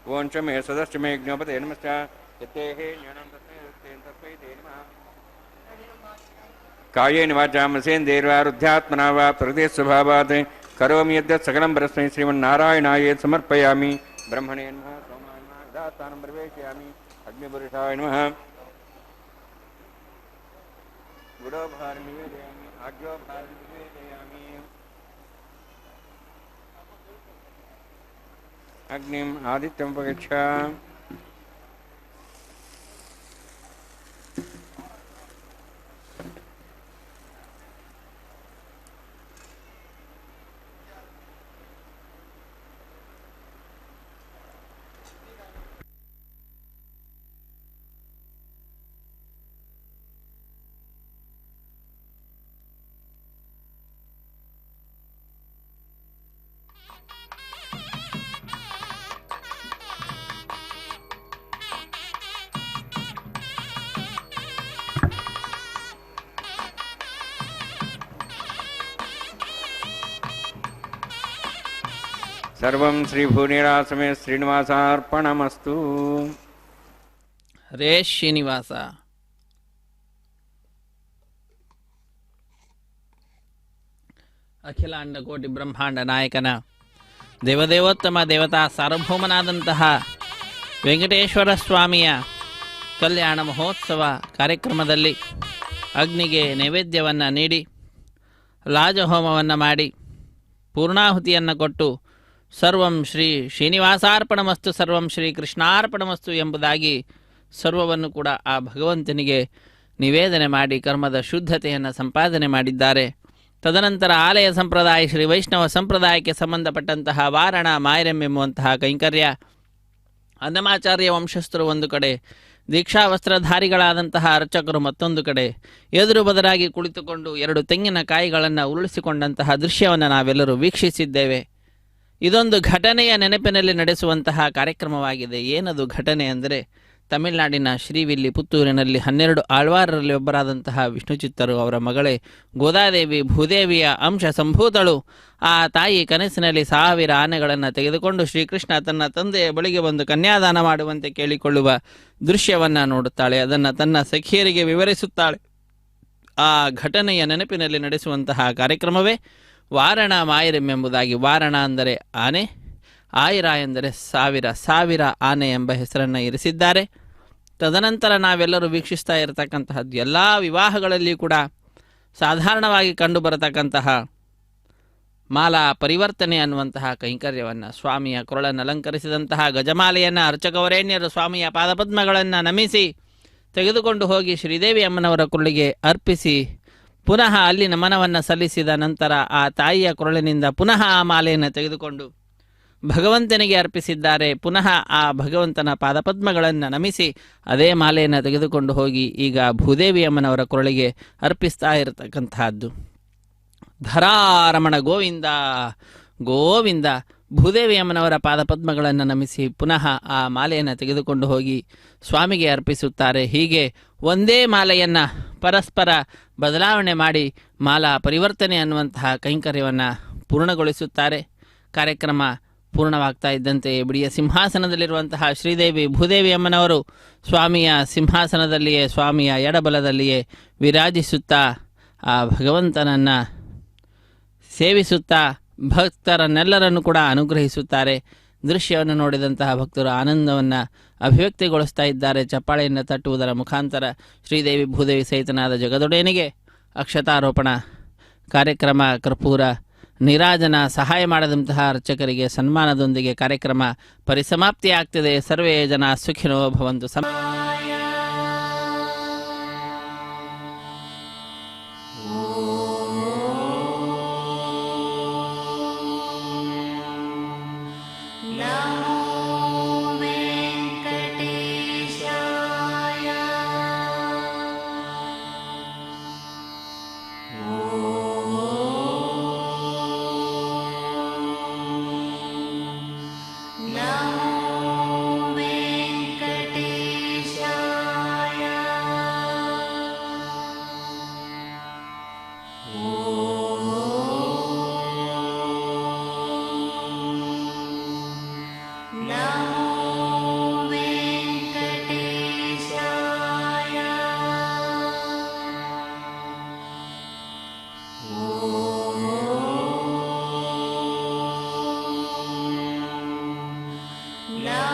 Speaker 2: वोञ्च मे सदश्च मे ज्ञोपते नमश्च यत्तेः ज्ञानं तस्मै ते नमः कायेन वाचां मसेन्द्रियैर्वा रुद्ध्यात्मना वा प्रकृतिस्वभावात् करोमि यद्यत् सकलं परस्मै श्रीमन्नारायणाय समर्पयामि ब्रह्मणे नमः सोमाय नमः यथास्थानं प्रवेशयामि अग्निपुरुषाय नमः गुडोभारं निवेदयामि आज्ञोभारं निवेदयामि अग्निम् आदित्यम् उपगच्छ सर्वं श्रीभूनिरासमे श्रीनिवासार्पणमस्तु।
Speaker 3: ಹರೇ ಶ್ರೀನಿವಾಸ. ಅಖಿಲಾಂಡ ಕೋಟಿ ಬ್ರಹ್ಮಾಂಡ ನಾಯಕನ ದೇವದೇವೋತ್ತಮ ದೇವತಾ ಸಾರ್ವಭೌಮನಾದಂತಹ ವೆಂಕಟೇಶ್ವರ ಸ್ವಾಮಿಯ ಕಲ್ಯಾಣ ಮಹೋತ್ಸವ ಕಾರ್ಯಕ್ರಮದಲ್ಲಿ ಅಗ್ನಿಗೆ ನೈವೇದ್ಯವನ್ನು ನೀಡಿ ಲಾಜಹೋಮವನ್ನು ಮಾಡಿ ಪೂರ್ಣಾಹುತಿಯನ್ನು ಕೊಟ್ಟು ಸರ್ವಂ ಶ್ರೀ ಶ್ರೀನಿವಾಸಾರ್ಪಣಮಸ್ತು ಸರ್ವಂ ಶ್ರೀ ಕೃಷ್ಣಾರ್ಪಣಮಸ್ತು ಎಂಬುದಾಗಿ ಸರ್ವವನ್ನು ಕೂಡ ಆ ಭಗವಂತನಿಗೆ ನಿವೇದನೆ ಮಾಡಿ ಕರ್ಮದ ಶುದ್ಧತೆಯನ್ನು ಸಂಪಾದನೆ ಮಾಡಿದ್ದಾರೆ. ತದನಂತರ ಆಲಯ ಸಂಪ್ರದಾಯ ಶ್ರೀ ವೈಷ್ಣವ ಸಂಪ್ರದಾಯಕ್ಕೆ ಸಂಬಂಧಪಟ್ಟಂತಹ ವಾರಣ ಮಾಯರಂ ಎಂಬುವಂತಹ ಕೈಂಕರ್ಯ, ಅನ್ನಮಾಚಾರ್ಯ ವಂಶಸ್ಥರು ಒಂದು ಕಡೆ, ದೀಕ್ಷಾ ವಸ್ತ್ರಧಾರಿಗಳಾದಂತಹ ಅರ್ಚಕರು ಮತ್ತೊಂದು ಕಡೆ ಎದುರು ಬದಲಾಗಿ ಕುಳಿತುಕೊಂಡು 2 ತೆಂಗಿನಕಾಯಿಗಳನ್ನು ಉರುಳಿಸಿಕೊಂಡಂತಹ ದೃಶ್ಯವನ್ನು ನಾವೆಲ್ಲರೂ ವೀಕ್ಷಿಸಿದ್ದೇವೆ. ಇದೊಂದು ಘಟನೆಯ ನೆನಪಿನಲ್ಲಿ ನಡೆಸುವಂತಹ ಕಾರ್ಯಕ್ರಮವಾಗಿದೆ. ಏನದು ಘಟನೆ ಅಂದರೆ, ತಮಿಳುನಾಡಿನ ಶ್ರೀವಿಲ್ಲಿ ಪುತ್ತೂರಿನಲ್ಲಿ 12 ಆಳ್ವಾರರಲ್ಲಿ ಒಬ್ಬರಾದಂತಹ ವಿಷ್ಣುಚಿತ್ತರು ಅವರ ಮಗಳೇ ಗೋದಾದೇವಿ ಭೂದೇವಿಯ ಅಂಶ ಸಂಭೂತಳು. ಆ ತಾಯಿ ಕನಸಿನಲ್ಲಿ 1000 ಆನೆಗಳನ್ನು ತೆಗೆದುಕೊಂಡು ಶ್ರೀಕೃಷ್ಣ ತನ್ನ ತಂದೆಯ ಬಳಿಗೆ ಬಂದು ಕನ್ಯಾದಾನ ಮಾಡುವಂತೆ ಕೇಳಿಕೊಳ್ಳುವ ದೃಶ್ಯವನ್ನು ನೋಡುತ್ತಾಳೆ. ಅದನ್ನು ತನ್ನ ಸಖಿಯರಿಗೆ ವಿವರಿಸುತ್ತಾಳೆ. ಆ ಘಟನೆಯ ನೆನಪಿನಲ್ಲಿ ನಡೆಸುವಂತಹ ಕಾರ್ಯಕ್ರಮವೇ ವಾರಣ ಮಾಯರಂ ಎಂಬುದಾಗಿ. ವಾರಣ ಅಂದರೆ ಆನೆ, ಆಯಿರ ಎಂದರೆ 1000 ಆನೆ ಎಂಬ ಹೆಸರನ್ನು ಇರಿಸಿದ್ದಾರೆ. ತದನಂತರ ನಾವೆಲ್ಲರೂ ವೀಕ್ಷಿಸ್ತಾ ಇರತಕ್ಕಂತಹದ್ದು ಎಲ್ಲ ವಿವಾಹಗಳಲ್ಲಿ ಕೂಡ ಸಾಧಾರಣವಾಗಿ ಕಂಡುಬರತಕ್ಕಂತಹ ಮಾಲಾ ಪರಿವರ್ತನೆ ಅನ್ನುವಂತಹ ಕೈಂಕರ್ಯವನ್ನು, ಸ್ವಾಮಿಯ ಕೊರಳನ್ನು ಅಲಂಕರಿಸಿದಂತಹ ಗಜಮಾಲೆಯನ್ನು ಅರ್ಚಕವರೇಣ್ಯರು ಸ್ವಾಮಿಯ ಪಾದಪದ್ಮಗಳನ್ನು ನಮಿಸಿ ತೆಗೆದುಕೊಂಡು ಹೋಗಿ ಶ್ರೀದೇವಿ ಅಮ್ಮನವರ ಕೊರಳಿಗೆ ಅರ್ಪಿಸಿ ಪುನಃ ಅಲ್ಲಿ ನಮನವನ್ನು ಸಲ್ಲಿಸಿದ ನಂತರ ಆ ತಾಯಿಯ ಕೊರಳಿನಿಂದ ಪುನಃ ಆ ಮಾಲೆಯನ್ನು ತೆಗೆದುಕೊಂಡು ಭಗವಂತನಿಗೆ ಅರ್ಪಿಸಿದ್ದಾರೆ. ಪುನಃ ಆ ಭಗವಂತನ ಪಾದಪದ್ಮಗಳನ್ನು ನಮಿಸಿ ಅದೇ ಮಾಲೆಯನ್ನು ತೆಗೆದುಕೊಂಡು ಹೋಗಿ ಈಗ ಭೂದೇವಿ ಅಮ್ಮನವರ ಕೊರಳಿಗೆ ಅರ್ಪಿಸ್ತಾ ಇರತಕ್ಕಂತಹದ್ದು. ಧರಾರಮಣ ಗೋವಿಂದ ಗೋವಿಂದ. ಭೂದೇವಿ ಅಮ್ಮನವರ ಪಾದಪದ್ಮಗಳನ್ನು ನಮಿಸಿ ಪುನಃ ಆ ಮಾಲೆಯನ್ನು ತೆಗೆದುಕೊಂಡು ಹೋಗಿ ಸ್ವಾಮಿಗೆ ಅರ್ಪಿಸುತ್ತಾರೆ. ಹೀಗೆ ಒಂದೇ ಮಾಲೆಯನ್ನು ಪರಸ್ಪರ ಬದಲಾವಣೆ ಮಾಡಿ ಮಾಲಾ ಪರಿವರ್ತನೆ ಅನ್ನುವಂತಹ ಕೈಂಕರ್ಯವನ್ನು ಪೂರ್ಣಗೊಳಿಸುತ್ತಾರೆ. ಕಾರ್ಯಕ್ರಮ ಪೂರ್ಣವಾಗ್ತಾ ಇದ್ದಂತೆ ಬಿಡಿಯ ಸಿಂಹಾಸನದಲ್ಲಿರುವಂತಹ ಶ್ರೀದೇವಿ ಭೂದೇವಿ ಅಮ್ಮನವರು ಸ್ವಾಮಿಯ ಸಿಂಹಾಸನದಲ್ಲಿಯೇ, ಸ್ವಾಮಿಯ ಎಡಬಲದಲ್ಲಿಯೇ ವಿರಾಜಿಸುತ್ತಾ ಆ ಭಗವಂತನನ್ನು ಸೇವಿಸುತ್ತಾ ಭಕ್ತರನ್ನೆಲ್ಲರನ್ನು ಕೂಡ ಅನುಗ್ರಹಿಸುತ್ತಾರೆ. ದೃಶ್ಯವನ್ನು ನೋಡಿದಂತಹ ಭಕ್ತರು ಆನಂದವನ್ನು ಅಭಿವ್ಯಕ್ತಿಗೊಳಿಸ್ತಾ ಇದ್ದಾರೆ. ಚಪ್ಪಾಳೆಯನ್ನು ತಟ್ಟುವುದರ ಮುಖಾಂತರ ಶ್ರೀದೇವಿ ಭೂದೇವಿ ಸಹಿತನಾದ ಜಗದೊಡೆಯನಿಗೆ ಅಕ್ಷತಾರೋಪಣ ಕಾರ್ಯಕ್ರಮ, ಕರ್ಪೂರ ನೀರಾಜನ ಸಹಾಯ ಮಾಡದಂತಹ ಅರ್ಚಕರಿಗೆ ಸನ್ಮಾನದೊಂದಿಗೆ ಕಾರ್ಯಕ್ರಮ ಪರಿಸಮಾಪ್ತಿಯಾಗ್ತಿದೆ. ಸರ್ವೇ ಜನ ಸುಖಿನೋ ಭವಂತು.
Speaker 5: No.